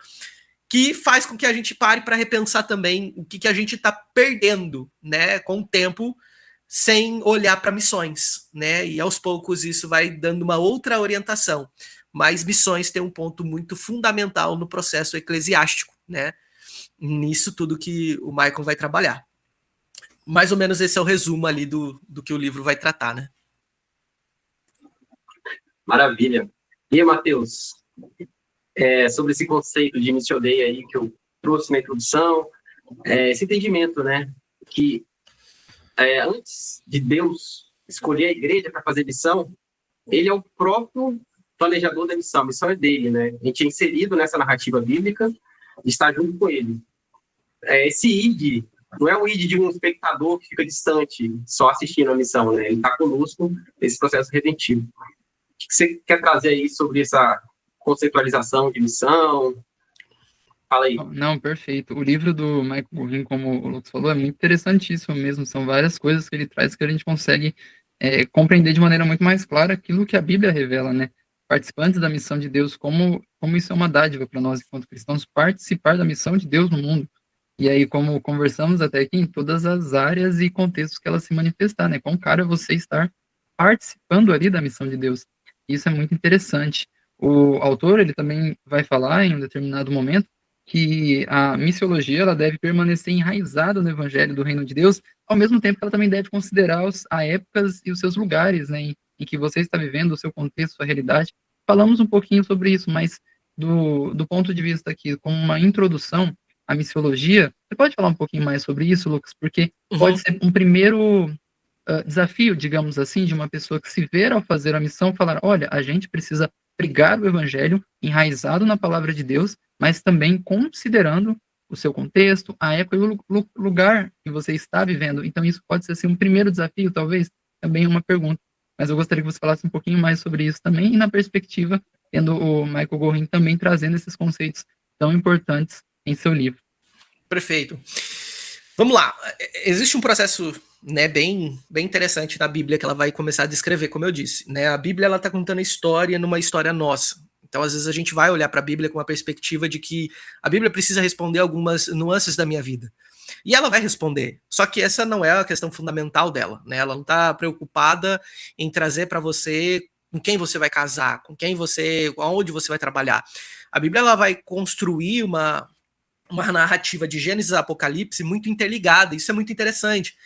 que faz com que a gente pare para repensar também o que a gente está perdendo, né, com o tempo, sem olhar para missões, né, e aos poucos isso vai dando uma outra orientação, mas missões tem um ponto muito fundamental no processo eclesiástico, né, nisso tudo que o Michael vai trabalhar. Mais ou menos esse é o resumo ali do que o livro vai tratar, né. Maravilha. E, Matheus, sobre esse conceito de missio Dei aí que eu trouxe na introdução, esse entendimento, né, que antes de Deus escolher a igreja para fazer missão, ele é o próprio planejador da missão, a missão é dele, né, a gente é inserido nessa narrativa bíblica e está junto com ele. Esse id não é o id de um espectador que fica distante, só assistindo a missão, né, ele está conosco nesse processo redentivo. O que você quer trazer aí sobre essa conceitualização de missão? Fala aí. Não, perfeito. O livro do Michael Gorin, como o Lucas falou, é muito interessantíssimo mesmo. São várias coisas que ele traz que a gente consegue compreender de maneira muito mais clara aquilo que a Bíblia revela, né? Participantes da missão de Deus, como isso é uma dádiva para nós, enquanto cristãos, participar da missão de Deus no mundo. E aí, como conversamos até aqui, em todas as áreas e contextos que ela se manifestar, né? Quão caro é você estar participando ali da missão de Deus. Isso é muito interessante. O autor, ele também vai falar em um determinado momento que a missiologia ela deve permanecer enraizada no evangelho do reino de Deus, ao mesmo tempo que ela também deve considerar a épocas e os seus lugares, né, em que você está vivendo, o seu contexto, sua realidade. Falamos um pouquinho sobre isso, mas do ponto de vista aqui, como uma introdução à missiologia, você pode falar um pouquinho mais sobre isso, Lucas? Porque pode ser um primeiro desafio, digamos assim, de uma pessoa que se ver ao fazer a missão, falar, olha, a gente precisa pregar o evangelho enraizado na palavra de Deus, mas também considerando o seu contexto, a época e o lugar que você está vivendo. Então isso pode ser assim, um primeiro desafio, talvez, também uma pergunta. Mas eu gostaria que você falasse um pouquinho mais sobre isso também, e na perspectiva, tendo o Michael Gorin também trazendo esses conceitos tão importantes em seu livro. Perfeito. Vamos lá. Existe um processo, né, bem interessante na Bíblia que ela vai começar a descrever, como eu disse, né? A Bíblia ela está contando a história numa história nossa. Então, às vezes a gente vai olhar para a Bíblia com uma perspectiva de que a Bíblia precisa responder algumas nuances da minha vida. E ela vai responder. Só que essa não é a questão fundamental dela, né? Ela não está preocupada em trazer para você com quem você vai casar, aonde você vai trabalhar. A Bíblia ela vai construir uma narrativa de Gênesis a Apocalipse muito interligada, isso é muito interessante.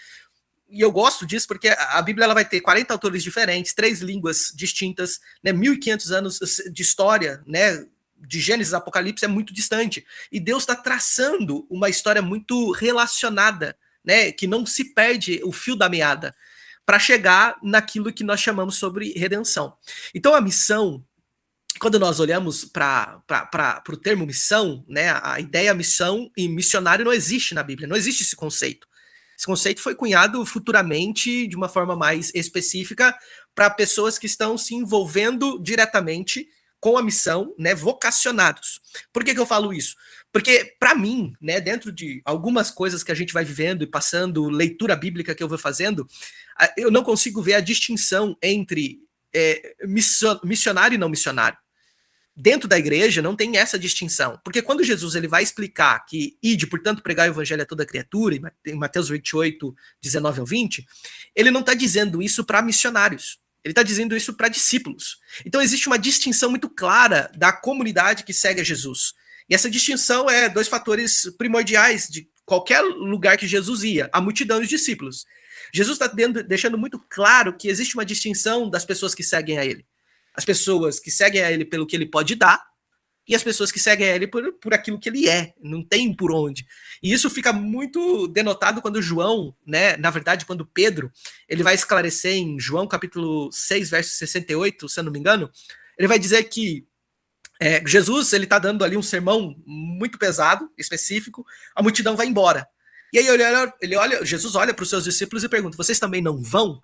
E eu gosto disso porque a Bíblia ela vai ter 40 autores diferentes, 3 línguas distintas, né, 1.500 anos de história, né, de Gênesis a Apocalipse é muito distante. E Deus está traçando uma história muito relacionada, né, que não se perde o fio da meada, para chegar naquilo que nós chamamos sobre redenção. Então a missão, quando nós olhamos para o termo missão, né, a ideia missão e missionário não existe na Bíblia, não existe esse conceito. Esse conceito foi cunhado futuramente de uma forma mais específica para pessoas que estão se envolvendo diretamente com a missão, né, vocacionados. Por que eu falo isso? Porque, para mim, né, dentro de algumas coisas que a gente vai vivendo e passando, leitura bíblica que eu vou fazendo, eu não consigo ver a distinção entre missionário e não missionário. Dentro da igreja não tem essa distinção, porque quando Jesus ele vai explicar que ide, portanto, pregar o evangelho a toda criatura, em Mateus 28, 19 ao 20, ele não está dizendo isso para missionários, ele está dizendo isso para discípulos. Então existe uma distinção muito clara da comunidade que segue a Jesus. E essa distinção é 2 fatores primordiais de qualquer lugar que Jesus ia, a multidão e os discípulos. Jesus está deixando muito claro que existe uma distinção das pessoas que seguem a ele. As pessoas que seguem a ele pelo que ele pode dar e as pessoas que seguem a ele por aquilo que ele é, não tem por onde. E isso fica muito denotado quando João, né, na verdade, quando Pedro, ele vai esclarecer em João capítulo 6, verso 68, se eu não me engano, ele vai dizer que Jesus, ele está dando ali um sermão muito pesado, específico, a multidão vai embora. E aí Jesus olha para os seus discípulos e pergunta: vocês também não vão?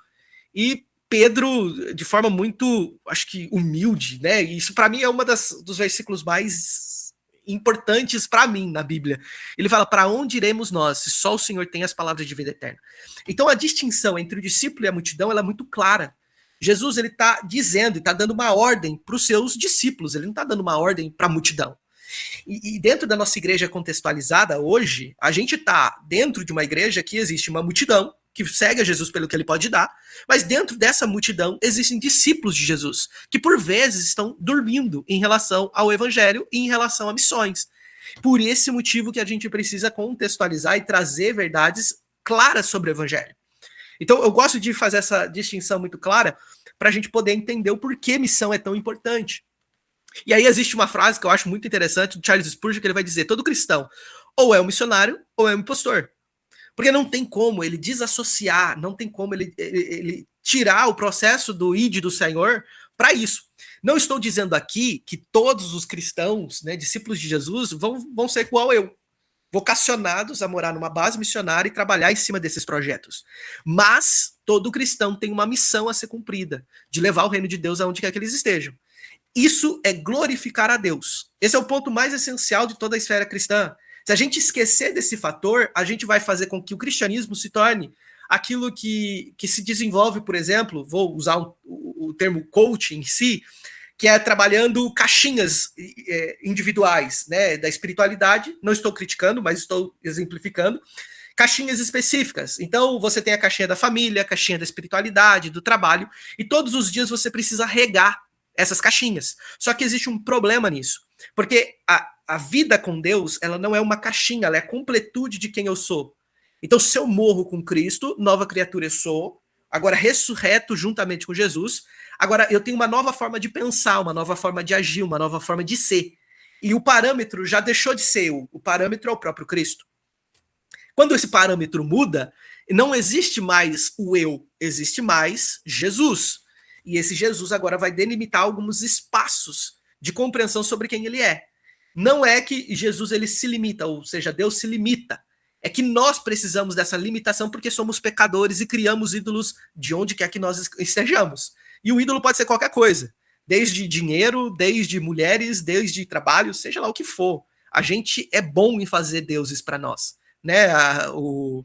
E Pedro, de forma muito, acho que humilde, né? E isso para mim é dos versículos mais importantes para mim na Bíblia. Ele fala: para onde iremos nós, se só o Senhor tem as palavras de vida eterna? Então a distinção entre o discípulo e a multidão, ela é muito clara. Jesus, ele está dizendo, está dando uma ordem para os seus discípulos, ele não está dando uma ordem para a multidão. E dentro da nossa igreja contextualizada hoje, a gente está dentro de uma igreja que existe uma multidão que segue a Jesus pelo que ele pode dar, mas dentro dessa multidão existem discípulos de Jesus, que por vezes estão dormindo em relação ao evangelho e em relação a missões. Por esse motivo que a gente precisa contextualizar e trazer verdades claras sobre o evangelho. Então eu gosto de fazer essa distinção muito clara para a gente poder entender o porquê missão é tão importante. E aí existe uma frase que eu acho muito interessante do Charles Spurgeon, que ele vai dizer: todo cristão ou é um missionário ou é um impostor. Porque não tem como ele desassociar, não tem como ele tirar o processo do id do Senhor para isso. Não estou dizendo aqui que todos os cristãos, né, discípulos de Jesus, vão ser igual eu, vocacionados a morar numa base missionária e trabalhar em cima desses projetos. Mas todo cristão tem uma missão a ser cumprida, de levar o reino de Deus aonde quer que eles estejam. Isso é glorificar a Deus. Esse é o ponto mais essencial de toda a esfera cristã. Se a gente esquecer desse fator, a gente vai fazer com que o cristianismo se torne aquilo que se desenvolve, por exemplo, vou usar o termo coaching em si, que é trabalhando caixinhas individuais, né, da espiritualidade. Não estou criticando, mas estou exemplificando. Caixinhas específicas. Então, você tem a caixinha da família, a caixinha da espiritualidade, do trabalho, e todos os dias você precisa regar essas caixinhas. Só que existe um problema nisso, porque a vida com Deus, ela não é uma caixinha, ela é a completude de quem eu sou. Então, se eu morro com Cristo, nova criatura eu sou, agora ressurreto juntamente com Jesus, agora eu tenho uma nova forma de pensar, uma nova forma de agir, uma nova forma de ser. E o parâmetro já deixou de ser o parâmetro é o próprio Cristo. Quando esse parâmetro muda, não existe mais o eu, existe mais Jesus. E esse Jesus agora vai delimitar alguns espaços de compreensão sobre quem ele é. Não é que Jesus ele se limita, ou seja, Deus se limita. É que nós precisamos dessa limitação porque somos pecadores e criamos ídolos de onde quer que nós estejamos. E o ídolo pode ser qualquer coisa. Desde dinheiro, desde mulheres, desde trabalho, seja lá o que for. A gente é bom em fazer deuses para nós. Né? O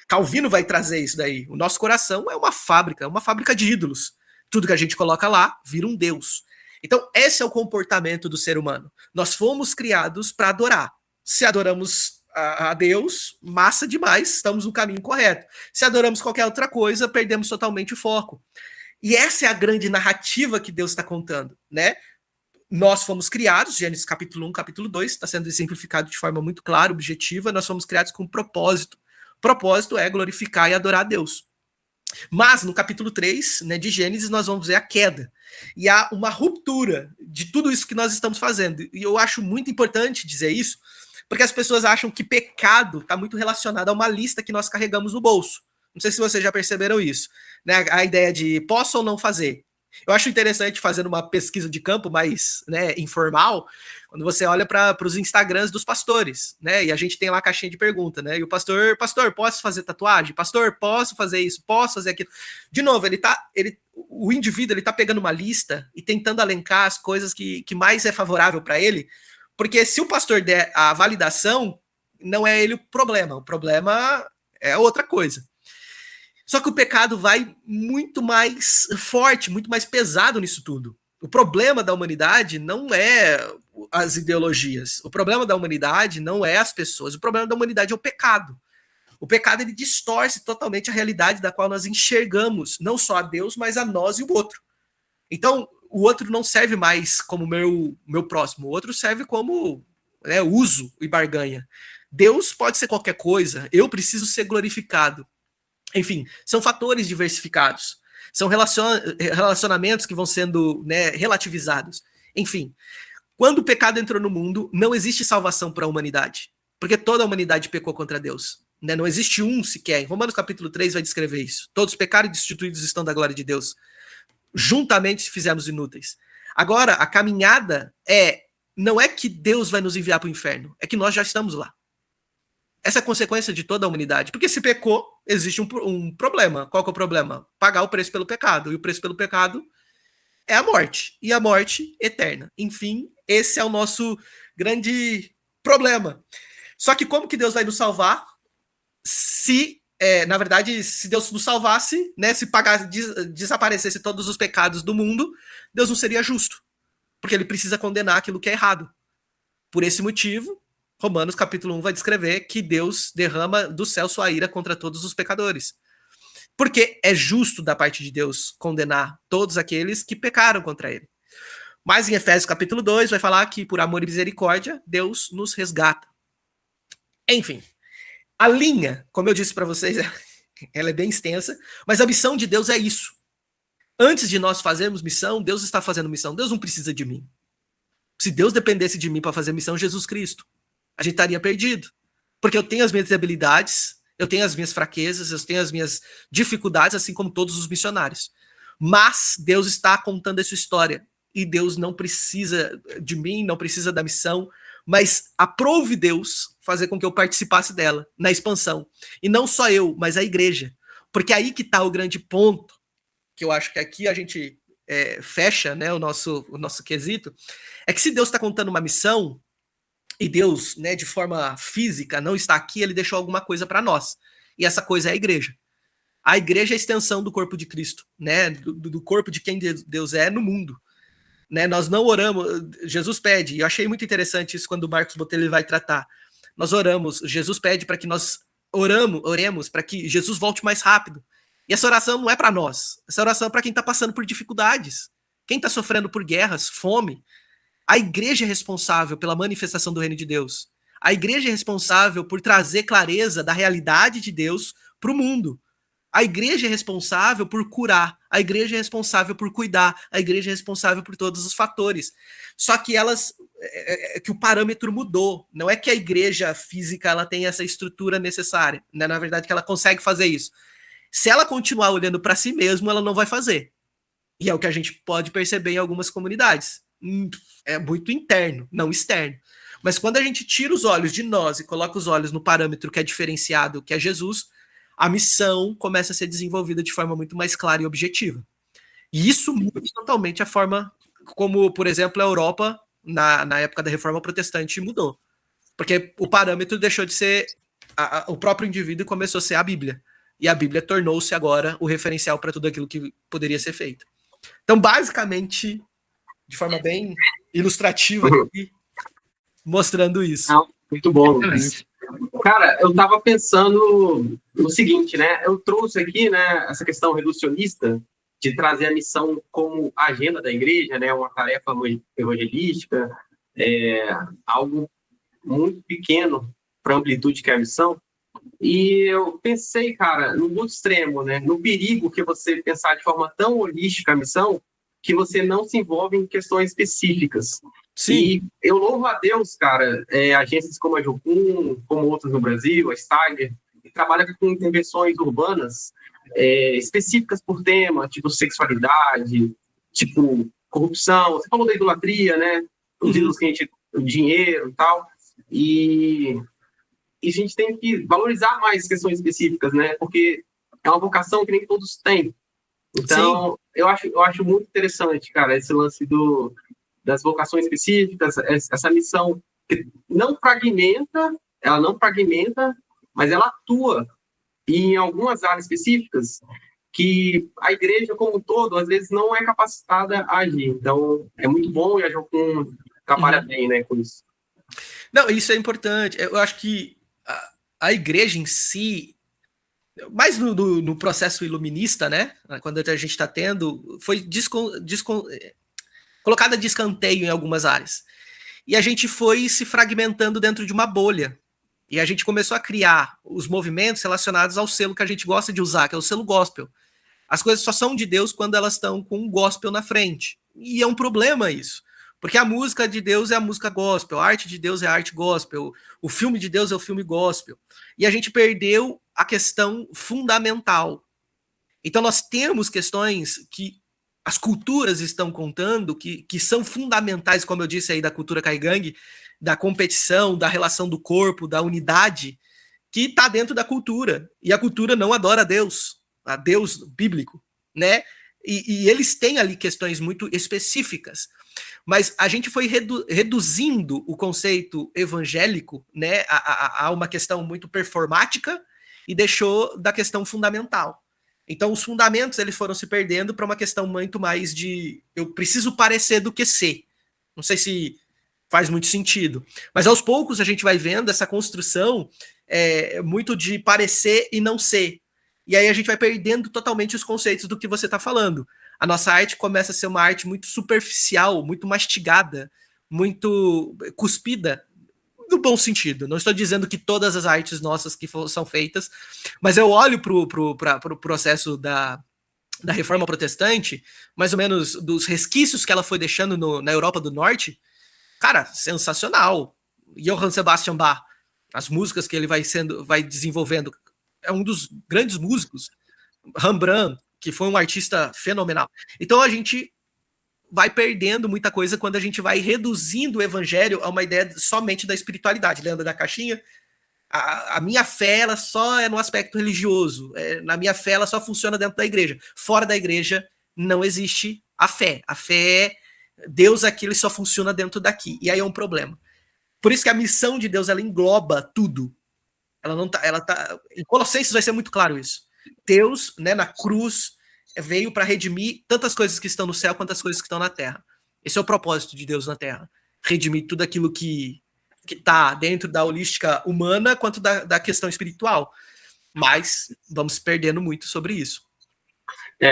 Calvino vai trazer isso daí. O nosso coração é uma fábrica de ídolos. Tudo que a gente coloca lá vira um Deus. Então, esse é o comportamento do ser humano. Nós fomos criados para adorar. Se adoramos a Deus, massa demais, estamos no caminho correto. Se adoramos qualquer outra coisa, perdemos totalmente o foco. E essa é a grande narrativa que Deus está contando, né? Nós fomos criados, Gênesis capítulo 1, capítulo 2, está sendo exemplificado de forma muito clara, objetiva, nós fomos criados com um propósito. O propósito é glorificar e adorar a Deus. Mas no capítulo 3, né, de Gênesis, nós vamos ver a queda. E há uma ruptura de tudo isso que nós estamos fazendo. E eu acho muito importante dizer isso, porque as pessoas acham que pecado está muito relacionado a uma lista que nós carregamos no bolso. Não sei se vocês já perceberam isso. Né? A ideia de posso ou não fazer. Eu acho interessante fazer uma pesquisa de campo mais, né, informal, quando você olha para os Instagrams dos pastores, né? E a gente tem lá a caixinha de pergunta, né? E o pastor, posso fazer tatuagem? Pastor, posso fazer isso? Posso fazer aquilo? De novo, o indivíduo ele tá pegando uma lista e tentando elencar as coisas que mais é favorável para ele, porque se o pastor der a validação, não é ele o problema é outra coisa. Só que o pecado vai muito mais forte, muito mais pesado nisso tudo. O problema da humanidade não é as ideologias. O problema da humanidade não é as pessoas. O problema da humanidade é o pecado. O pecado ele distorce totalmente a realidade da qual nós enxergamos, não só a Deus, mas a nós e o outro. Então, o outro não serve mais como meu próximo. O outro serve como, né, uso e barganha. Deus pode ser qualquer coisa. Eu preciso ser glorificado. Enfim, são fatores diversificados. São relacionamentos que vão sendo, né, relativizados. Enfim, quando o pecado entrou no mundo, não existe salvação para a humanidade. Porque toda a humanidade pecou contra Deus. Né? Não existe um sequer. Em Romanos capítulo 3 vai descrever isso. Todos pecaram e destituídos estão da glória de Deus. Juntamente fizemos inúteis. Agora, a caminhada não é que Deus vai nos enviar para o inferno. É que nós já estamos lá. Essa é a consequência de toda a humanidade. Porque se pecou, existe um problema. Qual que é o problema? Pagar o preço pelo pecado. E o preço pelo pecado é a morte. E a morte eterna. Enfim, esse é o nosso grande problema. Só que como que Deus vai nos salvar se, na verdade, se Deus nos salvasse, né, se pagasse, desaparecesse todos os pecados do mundo, Deus não seria justo. Porque ele precisa condenar aquilo que é errado. Por esse motivo, Romanos capítulo 1 vai descrever que Deus derrama do céu sua ira contra todos os pecadores. Porque é justo da parte de Deus condenar todos aqueles que pecaram contra ele. Mas em Efésios capítulo 2 vai falar que por amor e misericórdia, Deus nos resgata. Enfim, a linha, como eu disse para vocês, ela é bem extensa, mas a missão de Deus é isso. Antes de nós fazermos missão, Deus está fazendo missão. Deus não precisa de mim. Se Deus dependesse de mim para fazer missão, Jesus Cristo, a gente estaria perdido. Porque eu tenho as minhas habilidades, eu tenho as minhas fraquezas, eu tenho as minhas dificuldades, assim como todos os missionários. Mas Deus está contando essa história. E Deus não precisa de mim, não precisa da missão, mas aprove Deus fazer com que eu participasse dela, na expansão. E não só eu, mas a igreja. Porque aí que está o grande ponto, que eu acho que aqui a gente fecha, né, o nosso quesito, é que se Deus está contando uma missão, e Deus, né, de forma física, não está aqui, ele deixou alguma coisa para nós. E essa coisa é a igreja. A igreja é a extensão do corpo de Cristo, né, do corpo de quem Deus é no mundo. Né, nós não oramos, Jesus pede, e eu achei muito interessante isso quando o Marcos Botelho vai tratar. Nós oramos, Jesus pede para que nós oremos para que Jesus volte mais rápido. E essa oração não é para nós, essa oração é para quem está passando por dificuldades, quem está sofrendo por guerras, fome. A igreja é responsável pela manifestação do reino de Deus. A igreja é responsável por trazer clareza da realidade de Deus para o mundo. A igreja é responsável por curar, a igreja é responsável por cuidar, a igreja é responsável por todos os fatores. Só que que o parâmetro mudou. Não é que a igreja física ela tem essa estrutura necessária, né? Na verdade que ela consegue fazer isso. Se ela continuar olhando para si mesma, ela não vai fazer. E é o que a gente pode perceber em algumas comunidades. É muito interno, não externo. Mas quando a gente tira os olhos de nós e coloca os olhos no parâmetro que é diferenciado, que é Jesus, a missão começa a ser desenvolvida de forma muito mais clara e objetiva. E isso muda totalmente a forma como, por exemplo, a Europa, na época da Reforma Protestante, mudou. Porque o parâmetro deixou de ser o próprio indivíduo e começou a ser a Bíblia. E a Bíblia tornou-se agora o referencial para tudo aquilo que poderia ser feito. Então, basicamente, de forma bem ilustrativa, aqui, mostrando isso. Não, muito bom, Lucas. Cara, eu estava pensando no seguinte, né? Eu trouxe aqui, né, essa questão reducionista de trazer a missão como agenda da igreja, né? Uma tarefa evangelística, algo muito pequeno para a amplitude que é a missão. E eu pensei, cara, no muito extremo, né? No perigo que você pensar de forma tão holística a missão, que você não se envolve em questões específicas. Sim. E eu louvo a Deus, cara, agências como a Jocum, como outras no Brasil, a Stagger, que trabalham com intervenções urbanas específicas por tema, tipo sexualidade, tipo corrupção. Você falou da idolatria, né? Os ídolos que a gente... o dinheiro e tal. E a gente tem que valorizar mais questões específicas, né? Porque é uma vocação que nem todos têm. Então, eu acho muito interessante, cara, esse lance das vocações específicas, essa missão que ela não fragmenta, mas ela atua em algumas áreas específicas que a igreja como um todo, às vezes, não é capacitada a agir. Então, é muito bom e a Jocum trabalha bem, né, com isso. Não, isso é importante. Eu acho que a igreja em si, mais no processo iluminista, né, quando a gente está tendo, foi colocada de escanteio em algumas áreas. E a gente foi se fragmentando dentro de uma bolha. E a gente começou a criar os movimentos relacionados ao selo que a gente gosta de usar, que é o selo gospel. As coisas só são de Deus quando elas estão com um gospel na frente. E é um problema isso. Porque a música de Deus é a música gospel, a arte de Deus é a arte gospel, o filme de Deus é o filme gospel. E a gente perdeu a questão fundamental. Então nós temos questões que as culturas estão contando, que são fundamentais, como eu disse aí, da cultura Caigangue, da competição, da relação do corpo, da unidade, que está dentro da cultura, e a cultura não adora a Deus bíblico, né? E eles têm ali questões muito específicas, mas a gente foi reduzindo o conceito evangélico, né, a uma questão muito performática e deixou da questão fundamental. Então, os fundamentos eles foram se perdendo para uma questão muito mais de eu preciso parecer do que ser. Não sei se faz muito sentido. Mas aos poucos a gente vai vendo essa construção muito de parecer e não ser. E aí a gente vai perdendo totalmente os conceitos do que você está falando. A nossa arte começa a ser uma arte muito superficial, muito mastigada, muito cuspida, no bom sentido. Não estou dizendo que todas as artes nossas que são feitas, mas eu olho para o processo da Reforma Protestante, mais ou menos dos resquícios que ela foi deixando na Europa do Norte. Cara, sensacional. Johann Sebastian Bach, as músicas que ele vai desenvolvendo, é um dos grandes músicos. Rembrandt, que foi um artista fenomenal. Então a gente vai perdendo muita coisa quando a gente vai reduzindo o evangelho a uma ideia somente da espiritualidade. Lembra da caixinha? A minha fé ela só é no aspecto religioso. Na minha fé ela só funciona dentro da igreja. Fora da igreja não existe a fé. A fé é Deus aqui, ele só funciona dentro daqui. E aí é um problema. Por isso que a missão de Deus ela engloba tudo. Ela tá em Colossenses vai ser muito claro isso. Deus, né, na cruz veio para redimir tantas coisas que estão no céu quanto as coisas que estão na terra. Esse é o propósito de Deus na terra. Redimir tudo aquilo que está dentro da holística humana quanto da questão espiritual. Mas vamos perdendo muito sobre isso.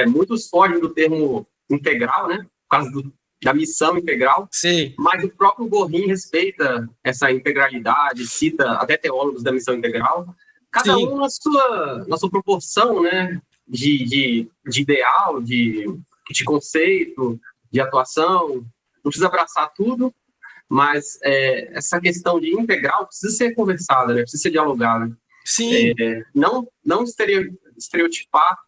Muitos fogem do termo integral, né? Por causa da missão integral. Sim. Mas o próprio Gorin respeita essa integralidade, cita até teólogos da missão integral. Cada Sim. um na sua proporção, né? De ideal, de conceito, de atuação. Não precisa abraçar tudo, mas essa questão de integral precisa ser conversada, né? Precisa ser dialogada. Sim. Não estereotipar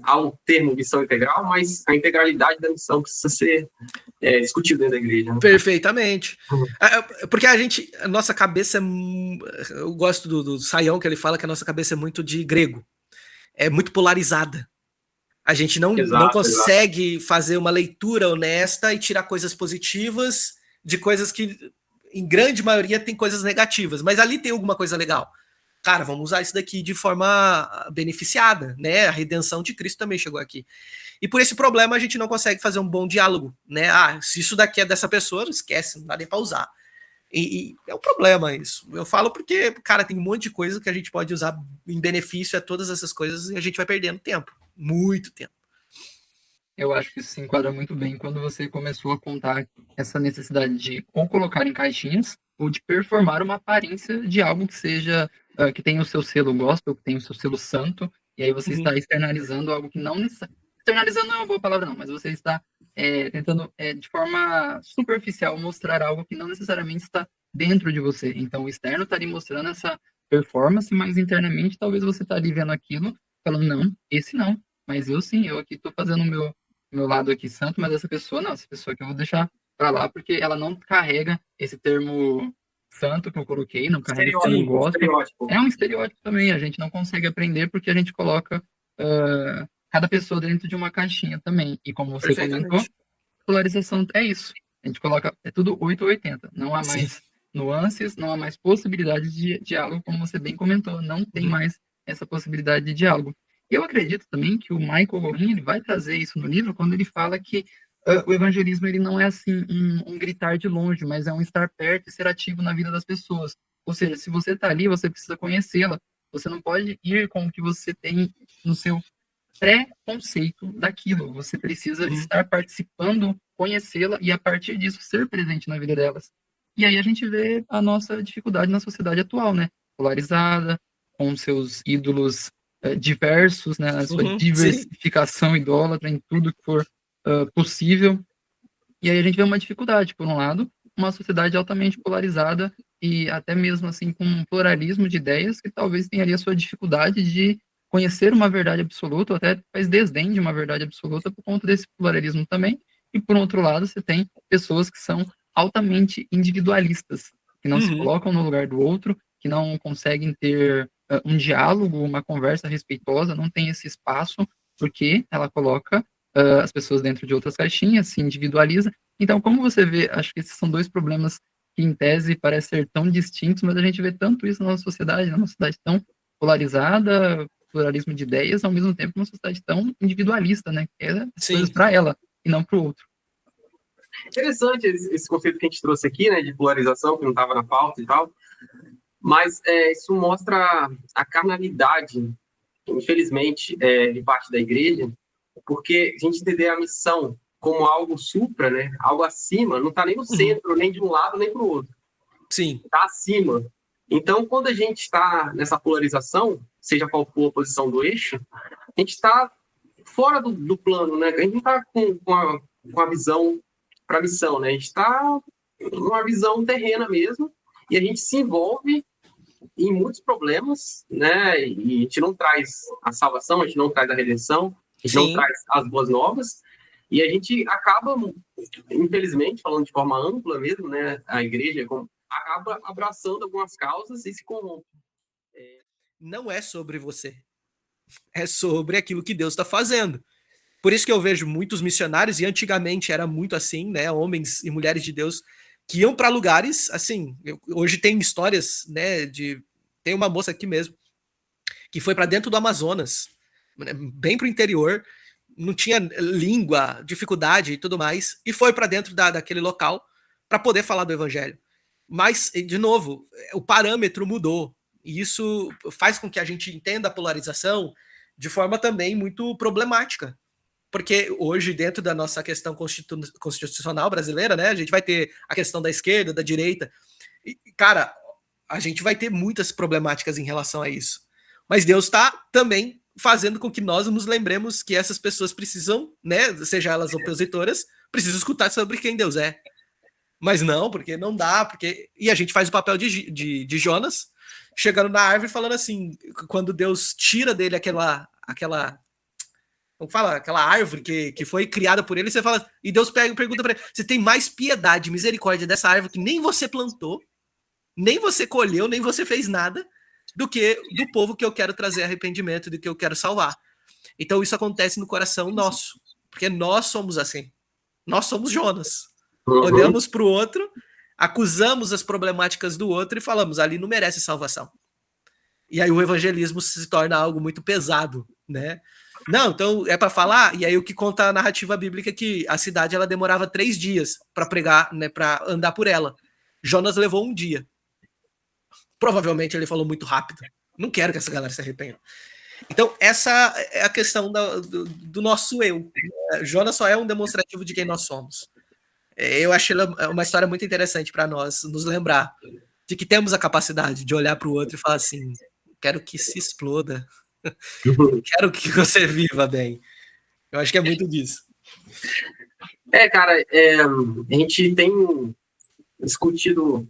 ao termo missão integral, mas a integralidade da missão precisa ser discutida dentro da igreja. Né? Perfeitamente. Porque a nossa cabeça eu gosto do Sayão, que ele fala que a nossa cabeça é muito de grego. É muito polarizada. A gente não consegue fazer uma leitura honesta e tirar coisas positivas de coisas que, em grande maioria, tem coisas negativas. Mas ali tem alguma coisa legal. Cara, vamos usar isso daqui de forma beneficiada, né? A redenção de Cristo também chegou aqui. E por esse problema a gente não consegue fazer um bom diálogo, né? Se isso daqui é dessa pessoa, esquece, não dá nem para usar. E é um problema isso. Eu falo porque, cara, tem um monte de coisa que a gente pode usar em benefício a todas essas coisas e a gente vai perdendo tempo. Muito tempo. Eu acho que isso se enquadra muito bem quando você começou a contar essa necessidade de ou colocar em caixinhas ou de performar uma aparência de algo que seja, que tenha o seu selo gospel, que tenha o seu selo santo, e aí você está externalizando algo que não necessariamente... Externalizando não é uma boa palavra não, mas você está tentando de forma superficial mostrar algo que não necessariamente está dentro de você. Então o externo está ali mostrando essa performance, mas internamente talvez você está ali vendo aquilo, falando, não, esse não, mas eu sim, eu aqui estou fazendo o meu lado aqui santo, mas essa pessoa não, essa pessoa que eu vou deixar para lá, porque ela não carrega esse termo santo que eu coloquei, não carrega esse termo gospel. É um estereótipo também, a gente não consegue aprender porque a gente coloca cada pessoa dentro de uma caixinha também. E como você comentou, polarização é isso. A gente coloca, é tudo 8 ou 80. Não há mais nuances, não há mais possibilidade de diálogo, como você bem comentou. Não tem mais essa possibilidade de diálogo. E eu acredito também que o Michael Gorin, ele vai trazer isso no livro quando ele fala que o evangelismo ele não é assim um gritar de longe, mas é um estar perto e ser ativo na vida das pessoas. Ou seja, se você está ali, você precisa conhecê-la. Você não pode ir com o que você tem no seu pré-conceito daquilo. Você precisa estar participando, conhecê-la e, a partir disso, ser presente na vida delas. E aí a gente vê a nossa dificuldade na sociedade atual, né? Polarizada, com seus ídolos diversos, né? A sua diversificação idólatra em tudo que for possível. E aí a gente vê uma dificuldade, por um lado, uma sociedade altamente polarizada e até mesmo assim com um pluralismo de ideias que talvez tenha ali a sua dificuldade de conhecer uma verdade absoluta, ou até faz desdém de uma verdade absoluta por conta desse pluralismo também. E por outro lado, você tem pessoas que são altamente individualistas, que não se colocam no lugar do outro, que não conseguem ter um diálogo, uma conversa respeitosa, não tem esse espaço, porque ela coloca as pessoas dentro de outras caixinhas, se individualiza. Então, como você vê, acho que esses são dois problemas que, em tese, parecem ser tão distintos, mas a gente vê tanto isso na nossa sociedade tão polarizada, pluralismo de ideias, ao mesmo tempo uma sociedade tão individualista, né? Que é as coisas para ela e não para o outro. Interessante esse conceito que a gente trouxe aqui, né, de polarização, que não estava na pauta e tal, mas isso mostra a carnalidade, infelizmente, de parte da igreja, porque a gente entender a missão como algo supra, né, algo acima, não está nem no centro, nem de um lado, nem para o outro. Sim. Está acima. Então, quando a gente está nessa polarização, seja qual for a posição do eixo, a gente está fora do plano, né? A gente não está com a visão para a missão, né? A gente está numa visão terrena mesmo, e a gente se envolve em muitos problemas, né? E a gente não traz a salvação, a gente não traz a redenção, a gente não traz as boas novas, e a gente acaba, infelizmente, falando de forma ampla mesmo, né? A igreja acaba abraçando algumas causas e se corrompe. Não é sobre você, é sobre aquilo que Deus está fazendo. Por isso que eu vejo muitos missionários, e antigamente era muito assim, né? Homens e mulheres de Deus que iam para lugares, assim, hoje tem histórias, né? Tem uma moça aqui mesmo, que foi para dentro do Amazonas, bem para o interior, não tinha língua, dificuldade e tudo mais, e foi para dentro daquele local para poder falar do evangelho. Mas, de novo, o parâmetro mudou, e isso faz com que a gente entenda a polarização de forma também muito problemática. Porque hoje, dentro da nossa questão constitucional brasileira, né, a gente vai ter a questão da esquerda, da direita. E, cara, a gente vai ter muitas problemáticas em relação a isso. Mas Deus está também fazendo com que nós nos lembremos que essas pessoas precisam, né, seja elas opositoras, precisam escutar sobre quem Deus é. Mas não, porque não dá, porque... E a gente faz o papel de Jonas, chegando na árvore falando assim, quando Deus tira dele aquela como fala, aquela árvore que foi criada por ele, você fala, e Deus pergunta para ele, você tem mais piedade, misericórdia dessa árvore que nem você plantou, nem você colheu, nem você fez nada, do que do povo que eu quero trazer arrependimento, do que eu quero salvar. Então isso acontece no coração nosso, porque nós somos assim, nós somos Jonas. Olhamos para o outro, acusamos as problemáticas do outro e falamos, ali não merece salvação. E aí o evangelismo se torna algo muito pesado, né? Não, então é para falar, e aí o que conta a narrativa bíblica é que a cidade ela demorava 3 dias para pregar, né, para andar por ela. Jonas levou 1 dia. Provavelmente ele falou muito rápido. Não quero que essa galera se arrependa. Então, essa é a questão do nosso eu. Jonas só é um demonstrativo de quem nós somos. Eu achei uma história muito interessante para nós nos lembrar de que temos a capacidade de olhar para o outro e falar assim, quero que se exploda. Quero que você viva bem. Eu acho que é muito disso. Cara, a gente tem discutido,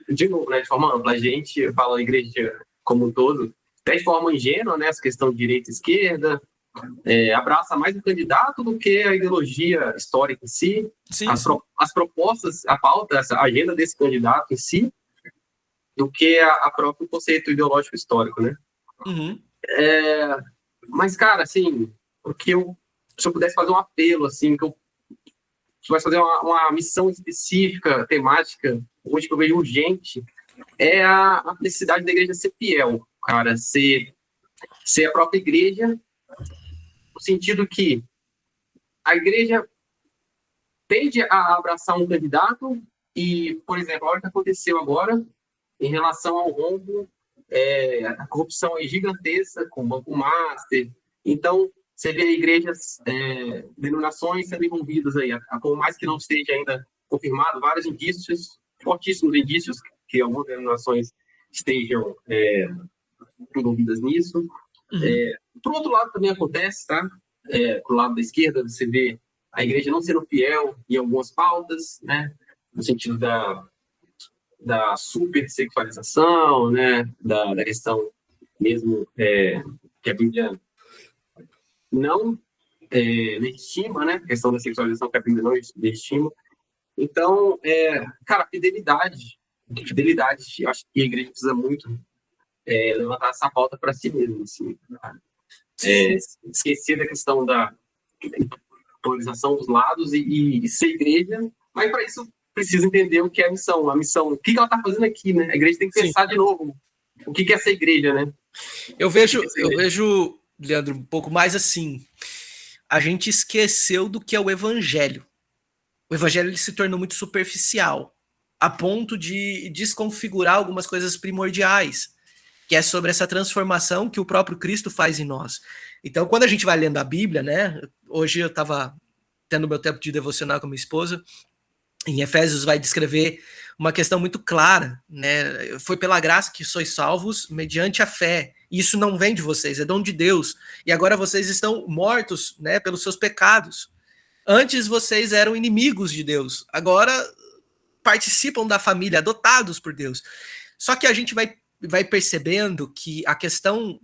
de novo, né, de forma ampla. A gente fala a igreja como um todo, até de forma ingênua, né, essa questão de direita e esquerda, abraça mais o candidato do que a ideologia histórica em si, as propostas, a pauta, a agenda desse candidato em si, do que a próprio conceito ideológico histórico, né? Uhum. Mas, cara, assim, se eu pudesse fazer um apelo, assim, se eu pudesse fazer uma missão específica, temática, hoje que eu vejo urgente, é a necessidade da igreja ser fiel, cara, ser a própria igreja, no sentido que a igreja tende a abraçar um candidato e, por exemplo, a hora que aconteceu agora, em relação ao rombo, a corrupção é gigantesca com o Banco Master. Então, você vê igrejas, denominações sendo envolvidas aí, por mais que não esteja ainda confirmado, vários indícios, fortíssimos indícios, que algumas denominações estejam envolvidas nisso. Por outro lado, também acontece, tá? Pro lado da esquerda, você vê a igreja não sendo fiel em algumas pautas, né? No sentido da supersexualização, né, da questão mesmo que a Bíblia não legitima, né, a questão da sexualização que a Bíblia não legitima. Então, cara, fidelidade, eu acho que a igreja precisa muito levantar essa pauta para si mesmo, assim, esquecer da questão da polarização dos lados e ser igreja, mas para isso precisa entender o que é a missão, o que ela está fazendo aqui, né? A igreja tem que pensar de novo o que é essa igreja, né? Eu vejo, Leandro, um pouco mais assim, a gente esqueceu do que é o evangelho. O evangelho ele se tornou muito superficial, a ponto de desconfigurar algumas coisas primordiais, que é sobre essa transformação que o próprio Cristo faz em nós. Então, quando a gente vai lendo a Bíblia, né? Hoje eu estava tendo meu tempo de devocional com minha esposa, em Efésios vai descrever uma questão muito clara, né? Foi pela graça que sois salvos mediante a fé. Isso não vem de vocês, é dom de Deus. E agora vocês estão mortos, né, pelos seus pecados. Antes vocês eram inimigos de Deus. Agora participam da família, adotados por Deus. Só que a gente vai percebendo que a questão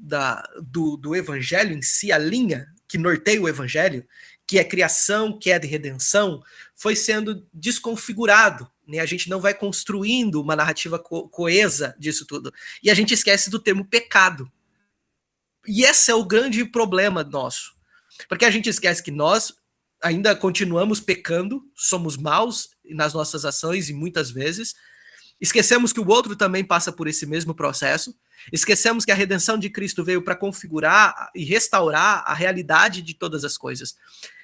do evangelho em si, a linha que norteia o evangelho, que é criação, que é de redenção, foi sendo desconfigurado, né? A gente não vai construindo uma narrativa coesa disso tudo. E a gente esquece do termo pecado. E esse é o grande problema nosso. Porque a gente esquece que nós ainda continuamos pecando, somos maus nas nossas ações e muitas vezes. Esquecemos que o outro também passa por esse mesmo processo. Esquecemos que a redenção de Cristo veio para configurar e restaurar a realidade de todas as coisas.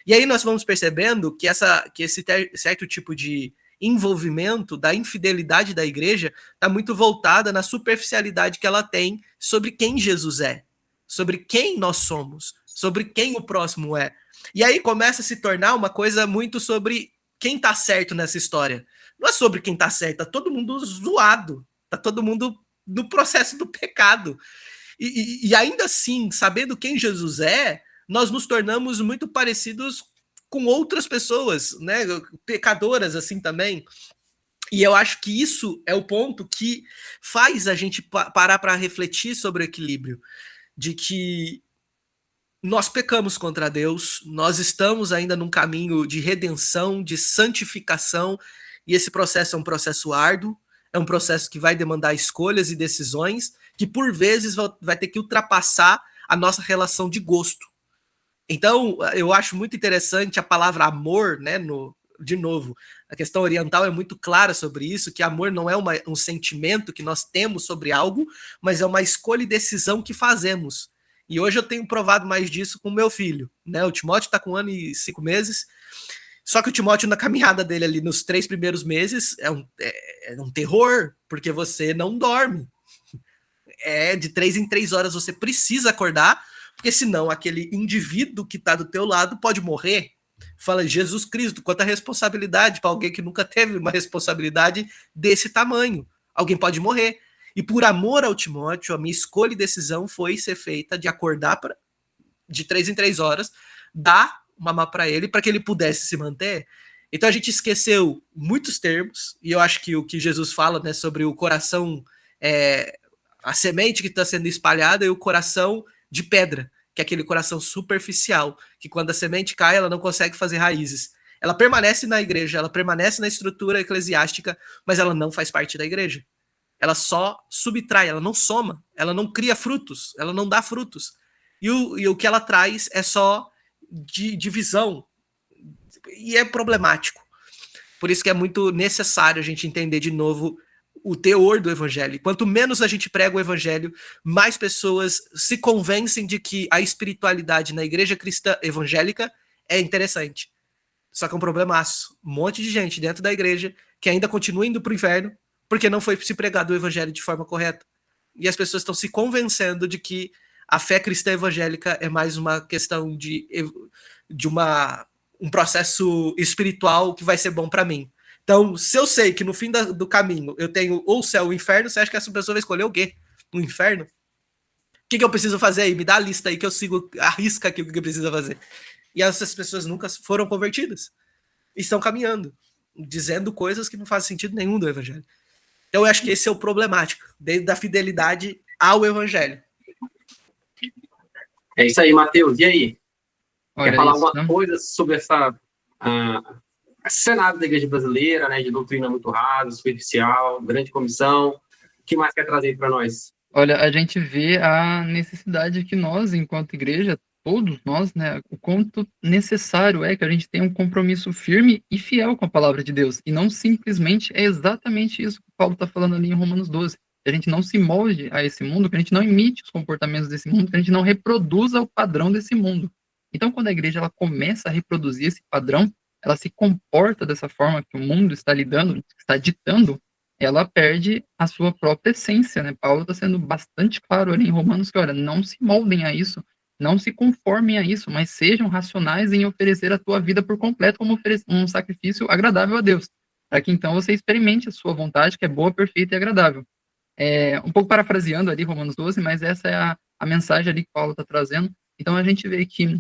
E aí nós vamos percebendo que esse certo tipo de envolvimento da infidelidade da igreja está muito voltada na superficialidade que ela tem sobre quem Jesus é, sobre quem nós somos, sobre quem o próximo é. E aí começa a se tornar uma coisa muito sobre quem está certo nessa história. Não é sobre quem está certo, tá todo mundo zoado, tá todo mundo no processo do pecado. E ainda assim, sabendo quem Jesus é, nós nos tornamos muito parecidos com outras pessoas, né, pecadoras assim também. E eu acho que isso é o ponto que faz a gente parar para refletir sobre o equilíbrio, de que nós pecamos contra Deus, nós estamos ainda num caminho de redenção, de santificação, e esse processo é um processo árduo, é um processo que vai demandar escolhas e decisões, que por vezes vai ter que ultrapassar a nossa relação de gosto. Então, eu acho muito interessante a palavra amor, né? De novo, a questão oriental é muito clara sobre isso, que amor não é um sentimento que nós temos sobre algo, mas é uma escolha e decisão que fazemos. E hoje eu tenho provado mais disso com o meu filho, né? O Timóteo está com 1 ano e 5 meses, só que o Timóteo, na caminhada dele ali nos 3 primeiros meses, é um terror, porque você não dorme. De 3 em 3 horas você precisa acordar, porque senão aquele indivíduo que está do teu lado pode morrer. Fala, Jesus Cristo, quanta responsabilidade para alguém que nunca teve uma responsabilidade desse tamanho. Alguém pode morrer. E por amor ao Timóteo, a minha escolha e decisão foi ser feita de acordar de 3 em 3 horas, dar mamar para ele, para que ele pudesse se manter. Então a gente esqueceu muitos termos, e eu acho que o que Jesus fala, né, sobre o coração, a semente que está sendo espalhada, e o coração de pedra, que é aquele coração superficial, que quando a semente cai, ela não consegue fazer raízes. Ela permanece na igreja, ela permanece na estrutura eclesiástica, mas ela não faz parte da igreja. Ela só subtrai, ela não soma, ela não cria frutos, ela não dá frutos. E o que ela traz é só divisão, e é problemático. Por isso que é muito necessário a gente entender de novo o teor do evangelho. Quanto menos a gente prega o evangelho, mais pessoas se convencem de que a espiritualidade na igreja cristã evangélica é interessante. Só que é um problemaço. Um monte de gente dentro da igreja que ainda continua indo para o inferno porque não foi se pregado o evangelho de forma correta. E as pessoas estão se convencendo de que a fé cristã evangélica é mais uma questão de um processo espiritual que vai ser bom para mim. Então, se eu sei que no fim do caminho eu tenho ou o céu ou o inferno, você acha que essa pessoa vai escolher o quê? O inferno? O que eu preciso fazer aí? Me dá a lista aí que eu sigo, arrisca aqui o que eu preciso fazer. E essas pessoas nunca foram convertidas. Estão caminhando, dizendo coisas que não fazem sentido nenhum do evangelho. Então, eu acho que esse é o problemático, desde a fidelidade ao evangelho. É isso aí, Matheus. E aí? Olha, quer falar isso, alguma coisa sobre esse cenário da igreja brasileira, né, de doutrina muito rasa, superficial, grande comissão? O que mais quer trazer para nós? Olha, a gente vê a necessidade que nós, enquanto igreja, todos nós, né, o quanto necessário é que a gente tenha um compromisso firme e fiel com a palavra de Deus, e não simplesmente é exatamente isso que Paulo está falando ali em Romanos 12, que a gente não se molde a esse mundo, que a gente não imite os comportamentos desse mundo, que a gente não reproduza o padrão desse mundo. Então, quando a igreja ela começa a reproduzir esse padrão, ela se comporta dessa forma que o mundo está lidando, está ditando, ela perde a sua própria essência, né? Paulo está sendo bastante claro ali em Romanos que, olha, não se moldem a isso, não se conformem a isso, mas sejam racionais em oferecer a tua vida por completo como um sacrifício agradável a Deus, para que então você experimente a sua vontade, que é boa, perfeita e agradável. Um pouco parafraseando ali Romanos 12, mas essa é a mensagem ali que Paulo está trazendo. Então a gente vê que,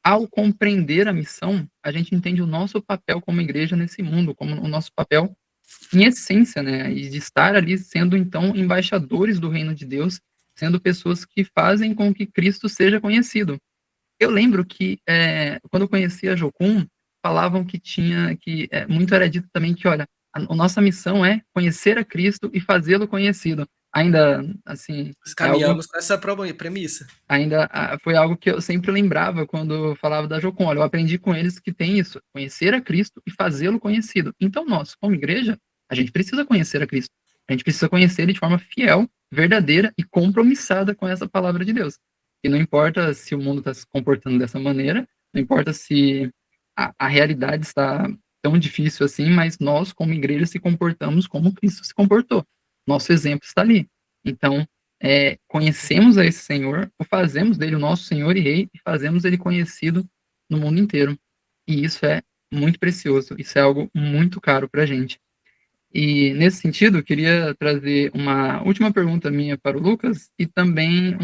ao compreender a missão, a gente entende o nosso papel como igreja nesse mundo, como o nosso papel em essência, né, e de estar ali sendo, então, embaixadores do reino de Deus, sendo pessoas que fazem com que Cristo seja conhecido. Eu lembro que, quando eu conheci a Jocum, falavam que muito era dito também que, olha, a nossa missão é conhecer a Cristo e fazê-lo conhecido. Ainda, assim, Caminhamos com essa premissa. Ainda foi algo que eu sempre lembrava quando falava da Jocum. Olha, eu aprendi com eles que tem isso, conhecer a Cristo e fazê-lo conhecido. Então, nós, como igreja, a gente precisa conhecer a Cristo. A gente precisa conhecer ele de forma fiel, verdadeira e compromissada com essa palavra de Deus. E não importa se o mundo está se comportando dessa maneira, não importa se a realidade está tão difícil assim, mas nós, como igreja, se comportamos como Cristo se comportou. Nosso exemplo está ali. Então, conhecemos a esse Senhor, o fazemos dele o nosso Senhor e Rei, e fazemos ele conhecido no mundo inteiro. E isso é muito precioso, isso é algo muito caro para a gente. E, nesse sentido, eu queria trazer uma última pergunta minha para o Lucas, e também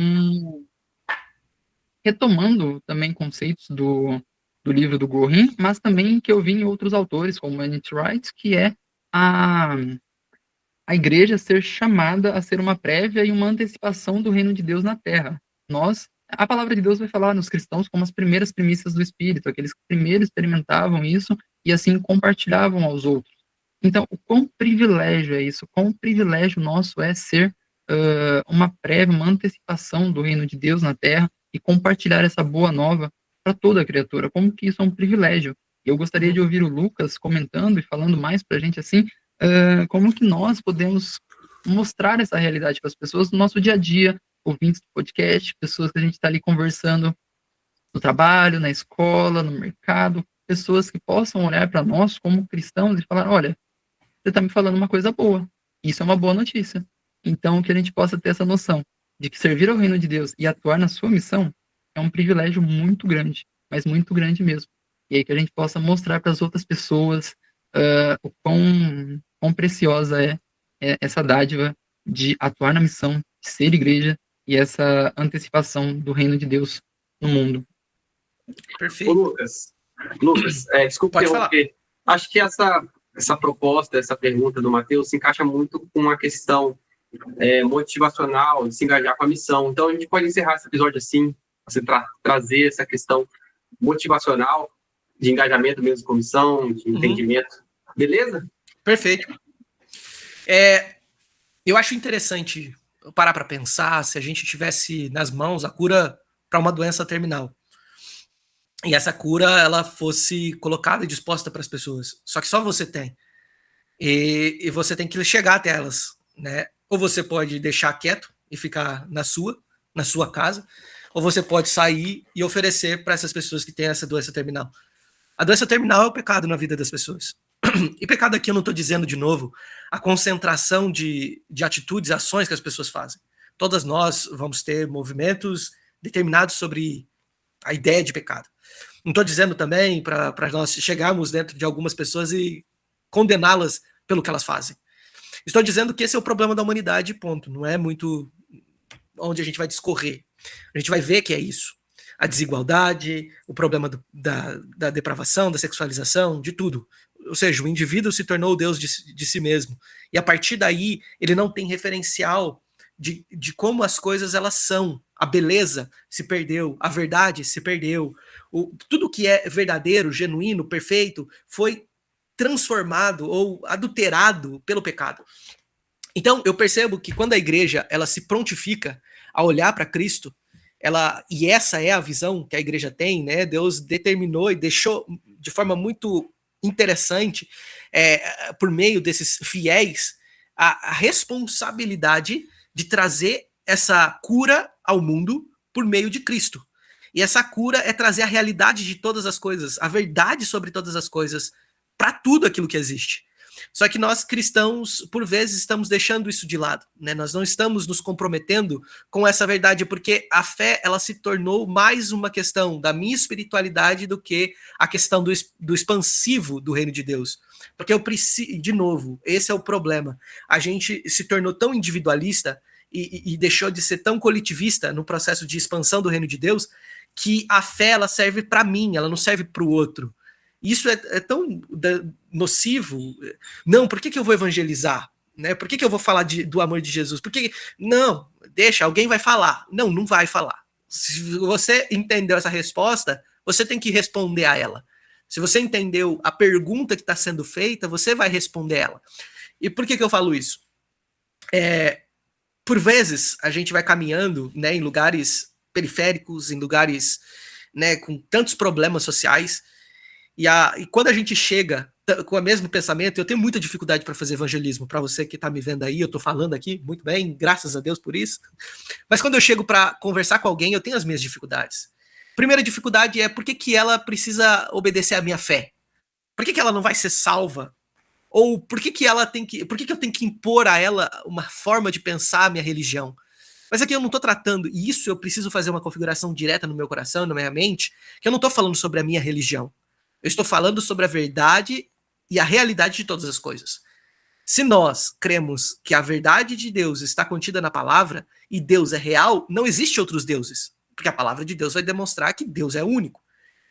retomando também conceitos do livro do Gorin, mas também que eu vi em outros autores, como N.T. Wright, que é a igreja ser chamada a ser uma prévia e uma antecipação do reino de Deus na terra. A palavra de Deus vai falar nos cristãos como as primeiras primícias do Espírito, aqueles que primeiro experimentavam isso e assim compartilhavam aos outros. Então, o quão privilégio é isso? Quão privilégio nosso é ser uma prévia, uma antecipação do reino de Deus na terra e compartilhar essa boa nova para toda a criatura. Como que isso é um privilégio? Eu gostaria de ouvir o Lucas comentando e falando mais para a gente assim, como que nós podemos mostrar essa realidade para as pessoas no nosso dia a dia, ouvintes do podcast, pessoas que a gente está ali conversando no trabalho, na escola, no mercado, pessoas que possam olhar para nós como cristãos e falar, olha, você está me falando uma coisa boa, isso é uma boa notícia. Então, que a gente possa ter essa noção de que servir ao reino de Deus e atuar na sua missão é um privilégio muito grande, mas muito grande mesmo. E aí que a gente possa mostrar para as outras pessoas o quão preciosa é essa dádiva de atuar na missão, de ser igreja e essa antecipação do reino de Deus no mundo. Perfeito. Ô, Lucas, desculpa interromper. Acho que essa proposta, essa pergunta do Mateus se encaixa muito com a questão motivacional, de se engajar com a missão. Então, a gente pode encerrar esse episódio assim, você trazer essa questão motivacional, de engajamento mesmo com a missão, de entendimento. Beleza? Perfeito. Eu acho interessante parar para pensar se a gente tivesse nas mãos a cura para uma doença terminal. E essa cura, ela fosse colocada e disposta para as pessoas. Só que só você tem. E você tem que chegar até elas, né? Ou você pode deixar quieto e ficar na sua casa, ou você pode sair e oferecer para essas pessoas que têm essa doença terminal. A doença terminal é o pecado na vida das pessoas. E pecado aqui eu não estou dizendo de novo a concentração de atitudes, ações que as pessoas fazem. Todas nós vamos ter movimentos determinados sobre a ideia de pecado. Não estou dizendo também para nós chegarmos dentro de algumas pessoas e condená-las pelo que elas fazem. Estou dizendo que esse é o problema da humanidade, ponto. Não é muito onde a gente vai discorrer. A gente vai ver que é isso. A desigualdade, o problema da depravação, da sexualização, de tudo. Ou seja, o indivíduo se tornou o Deus de si mesmo. E a partir daí, ele não tem referencial de como as coisas elas são. A beleza se perdeu, a verdade se perdeu. Tudo que é verdadeiro, genuíno, perfeito, foi transformado ou adulterado pelo pecado. Então, eu percebo que quando a igreja ela se prontifica a olhar para Cristo, e essa é a visão que a igreja tem, né? Deus determinou e deixou de forma muito interessante, por meio desses fiéis, a responsabilidade de trazer essa cura ao mundo por meio de Cristo. E essa cura é trazer a realidade de todas as coisas, a verdade sobre todas as coisas, para tudo aquilo que existe. Só que nós cristãos, por vezes, estamos deixando isso de lado, né? Nós não estamos nos comprometendo com essa verdade, porque a fé ela se tornou mais uma questão da minha espiritualidade do que a questão do expansivo do reino de Deus. Porque eu preciso, de novo, esse é o problema. A gente se tornou tão individualista e deixou de ser tão coletivista no processo de expansão do reino de Deus, que a fé ela serve para mim, ela não serve para o outro. Isso é tão nocivo. Não, por que eu vou evangelizar? Né? Por que eu vou falar do amor de Jesus? Porque não, deixa, alguém vai falar. Não, não vai falar. Se você entendeu essa resposta, você tem que responder a ela. Se você entendeu a pergunta que está sendo feita, você vai responder ela. E por que eu falo isso? Por vezes, a gente vai caminhando, né, em lugares periféricos, em lugares, né, com tantos problemas sociais, e quando a gente chega com o mesmo pensamento, eu tenho muita dificuldade para fazer evangelismo. Para você que está me vendo aí, eu estou falando aqui, muito bem, graças a Deus por isso. Mas quando eu chego para conversar com alguém, eu tenho as minhas dificuldades. Primeira dificuldade é por que ela precisa obedecer à minha fé? Por que ela não vai ser salva? Ou por que eu tenho que impor a ela uma forma de pensar a minha religião? Mas aqui eu não estou tratando, e isso eu preciso fazer uma configuração direta no meu coração, na minha mente, que eu não estou falando sobre a minha religião. Eu estou falando sobre a verdade e a realidade de todas as coisas. Se nós cremos que a verdade de Deus está contida na palavra e Deus é real, não existe outros deuses. Porque a palavra de Deus vai demonstrar que Deus é único.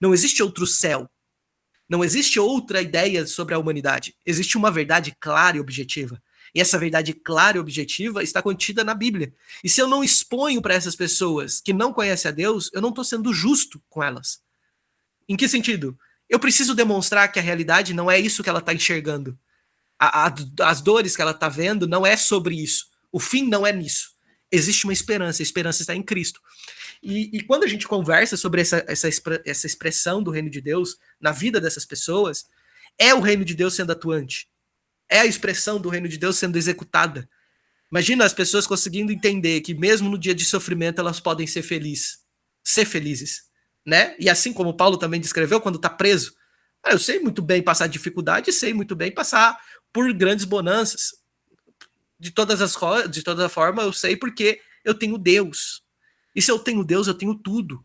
Não existe outro céu. Não existe outra ideia sobre a humanidade. Existe uma verdade clara e objetiva. E essa verdade clara e objetiva está contida na Bíblia. E se eu não exponho para essas pessoas que não conhecem a Deus, eu não estou sendo justo com elas. Em que sentido? Eu preciso demonstrar que a realidade não é isso que ela está enxergando. As dores que ela está vendo não é sobre isso. O fim não é nisso. Existe uma esperança, a esperança está em Cristo. E quando a gente conversa sobre essa expressão do reino de Deus na vida dessas pessoas, é o reino de Deus sendo atuante. É a expressão do reino de Deus sendo executada. Imagina as pessoas conseguindo entender que mesmo no dia de sofrimento elas podem ser felizes. Né? E assim como Paulo também descreveu quando está preso, eu sei muito bem passar dificuldade, sei muito bem passar por grandes bonanças. De toda forma, eu sei porque eu tenho Deus. E se eu tenho Deus, eu tenho tudo.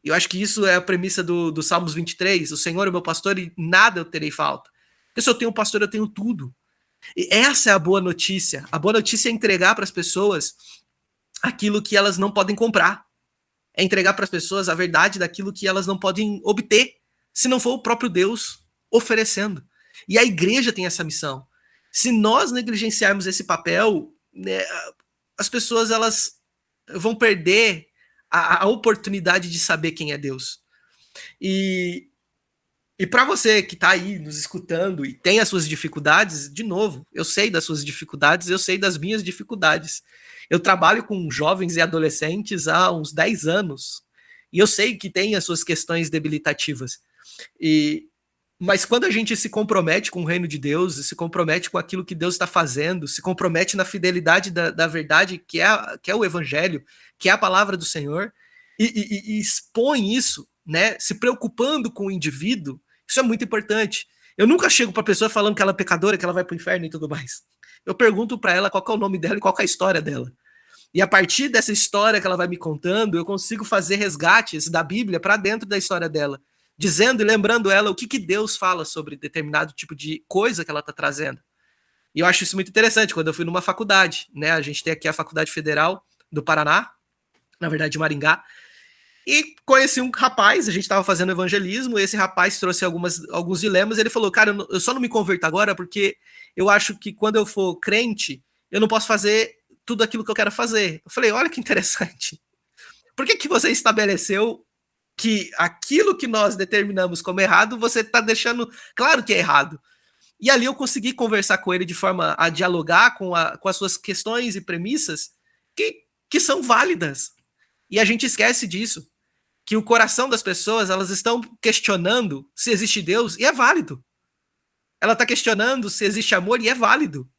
E eu acho que isso é a premissa do Salmos 23. O Senhor é meu pastor e nada eu terei falta. Porque se eu tenho um pastor, eu tenho tudo. E essa é a boa notícia. A boa notícia é entregar para as pessoas aquilo que elas não podem comprar. É entregar para as pessoas a verdade daquilo que elas não podem obter, se não for o próprio Deus oferecendo. E a igreja tem essa missão. Se nós negligenciarmos esse papel, né, as pessoas elas vão perder a oportunidade de saber quem é Deus. E para você que está aí nos escutando e tem as suas dificuldades, de novo, eu sei das suas dificuldades, eu sei das minhas dificuldades. Eu trabalho com jovens e adolescentes há uns 10 anos. E eu sei que tem as suas questões debilitativas. Mas quando a gente se compromete com o reino de Deus, se compromete com aquilo que Deus está fazendo, se compromete na fidelidade da verdade, que é o evangelho, que é a palavra do Senhor, e expõe isso, né, se preocupando com o indivíduo, isso é muito importante. Eu nunca chego para a pessoa falando que ela é pecadora, que ela vai para o inferno e tudo mais. Eu pergunto para ela qual é o nome dela e qual é a história dela. E a partir dessa história que ela vai me contando, eu consigo fazer resgates da Bíblia para dentro da história dela, dizendo e lembrando ela o que Deus fala sobre determinado tipo de coisa que ela está trazendo. E eu acho isso muito interessante. Quando eu fui numa faculdade, né, a gente tem aqui a Faculdade Federal do Paraná, na verdade de Maringá, e conheci um rapaz, a gente estava fazendo evangelismo, e esse rapaz trouxe alguns dilemas, e ele falou, cara, eu só não me converto agora porque eu acho que quando eu for crente, eu não posso fazer tudo aquilo que eu quero fazer. Eu falei, olha que interessante. Por que você estabeleceu que aquilo que nós determinamos como errado, você está deixando claro que é errado? E ali eu consegui conversar com ele de forma a dialogar com as suas questões e premissas que são válidas. E a gente esquece disso, que o coração das pessoas, elas estão questionando se existe Deus, e é válido. Ela está questionando se existe amor, e é válido.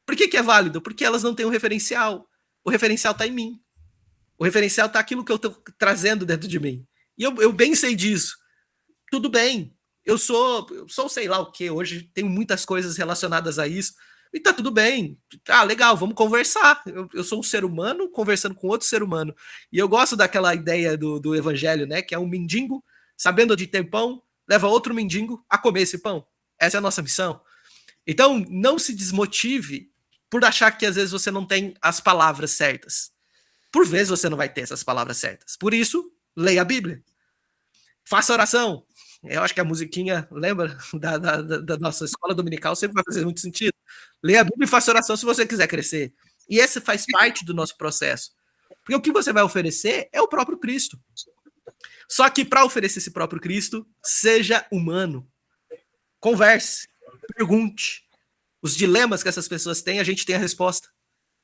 Por que é válido? Porque elas não têm um referencial. O referencial está em mim. O referencial está aquilo que eu estou trazendo dentro de mim. E eu bem sei disso. Tudo bem. Eu sou sei lá o que, hoje tenho muitas coisas relacionadas a isso, e tá tudo bem. Ah, legal, vamos conversar. Eu sou um ser humano conversando com outro ser humano. E eu gosto daquela ideia do evangelho, né? Que é um mendigo, sabendo onde tem pão, leva outro mendigo a comer esse pão. Essa é a nossa missão. Então, não se desmotive por achar que às vezes você não tem as palavras certas. Por vezes você não vai ter essas palavras certas. Por isso, leia a Bíblia. Faça oração. Eu acho que a musiquinha, lembra, da nossa escola dominical, sempre vai fazer muito sentido. Leia a Bíblia e faça oração se você quiser crescer. E esse faz parte do nosso processo. Porque o que você vai oferecer é o próprio Cristo. Só que para oferecer esse próprio Cristo, seja humano. Converse, pergunte. Os dilemas que essas pessoas têm, a gente tem a resposta.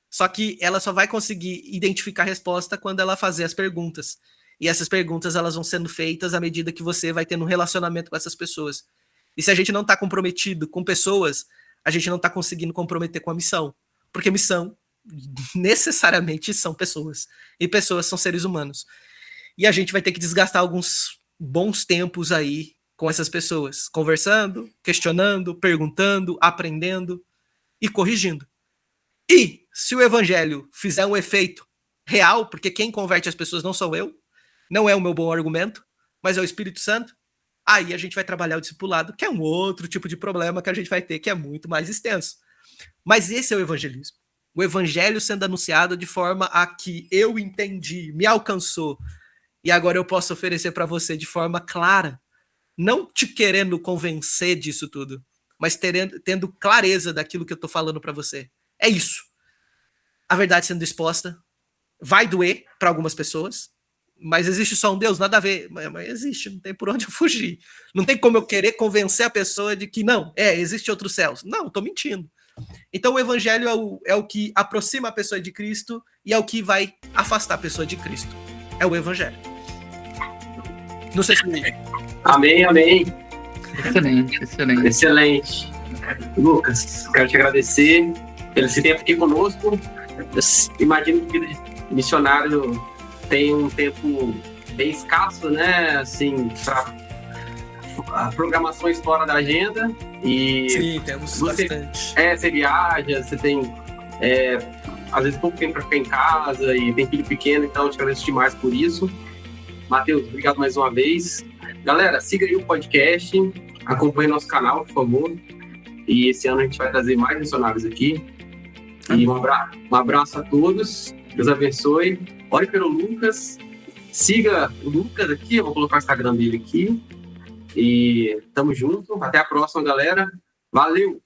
Só que ela só vai conseguir identificar a resposta quando ela fazer as perguntas. E essas perguntas, elas vão sendo feitas à medida que você vai tendo um relacionamento com essas pessoas. E se a gente não está comprometido com pessoas, a gente não está conseguindo comprometer com a missão. Porque missão, necessariamente, são pessoas. E pessoas são seres humanos. E a gente vai ter que desgastar alguns bons tempos aí com essas pessoas. Conversando, questionando, perguntando, aprendendo e corrigindo. E se o evangelho fizer um efeito real, porque quem converte as pessoas não sou eu, não é o meu bom argumento, mas é o Espírito Santo, aí a gente vai trabalhar o discipulado, que é um outro tipo de problema que a gente vai ter, que é muito mais extenso. Mas esse é o evangelismo. O evangelho sendo anunciado de forma a que eu entendi, me alcançou, e agora eu posso oferecer para você de forma clara, não te querendo convencer disso tudo, mas tendo clareza daquilo que eu estou falando para você. É isso. A verdade sendo exposta, vai doer para algumas pessoas, mas existe só um Deus? Nada a ver. Mas existe, não tem por onde eu fugir. Não tem como eu querer convencer a pessoa de que não, existe outros céus. Não, estou mentindo. Então o evangelho é o que aproxima a pessoa de Cristo e é o que vai afastar a pessoa de Cristo. É o evangelho. Não sei se... Amém, amém. Excelente. Lucas, quero te agradecer pelo esse tempo aqui conosco. Eu imagino que a vida de missionário tem um tempo bem escasso, né? Assim, para programações fora da agenda. E sim, temos bastante. Você viaja, você tem às vezes pouco tempo para ficar em casa e tem filho pequeno, então eu te agradeço demais por isso. Matheus, obrigado mais uma vez. Galera, siga aí o podcast, acompanhe nosso canal, por favor. E esse ano a gente vai trazer mais missionários aqui. E um abraço a todos. Deus abençoe. Ore pelo Lucas. Siga o Lucas aqui. Eu vou colocar o Instagram dele aqui. E tamo junto. Até a próxima, galera. Valeu!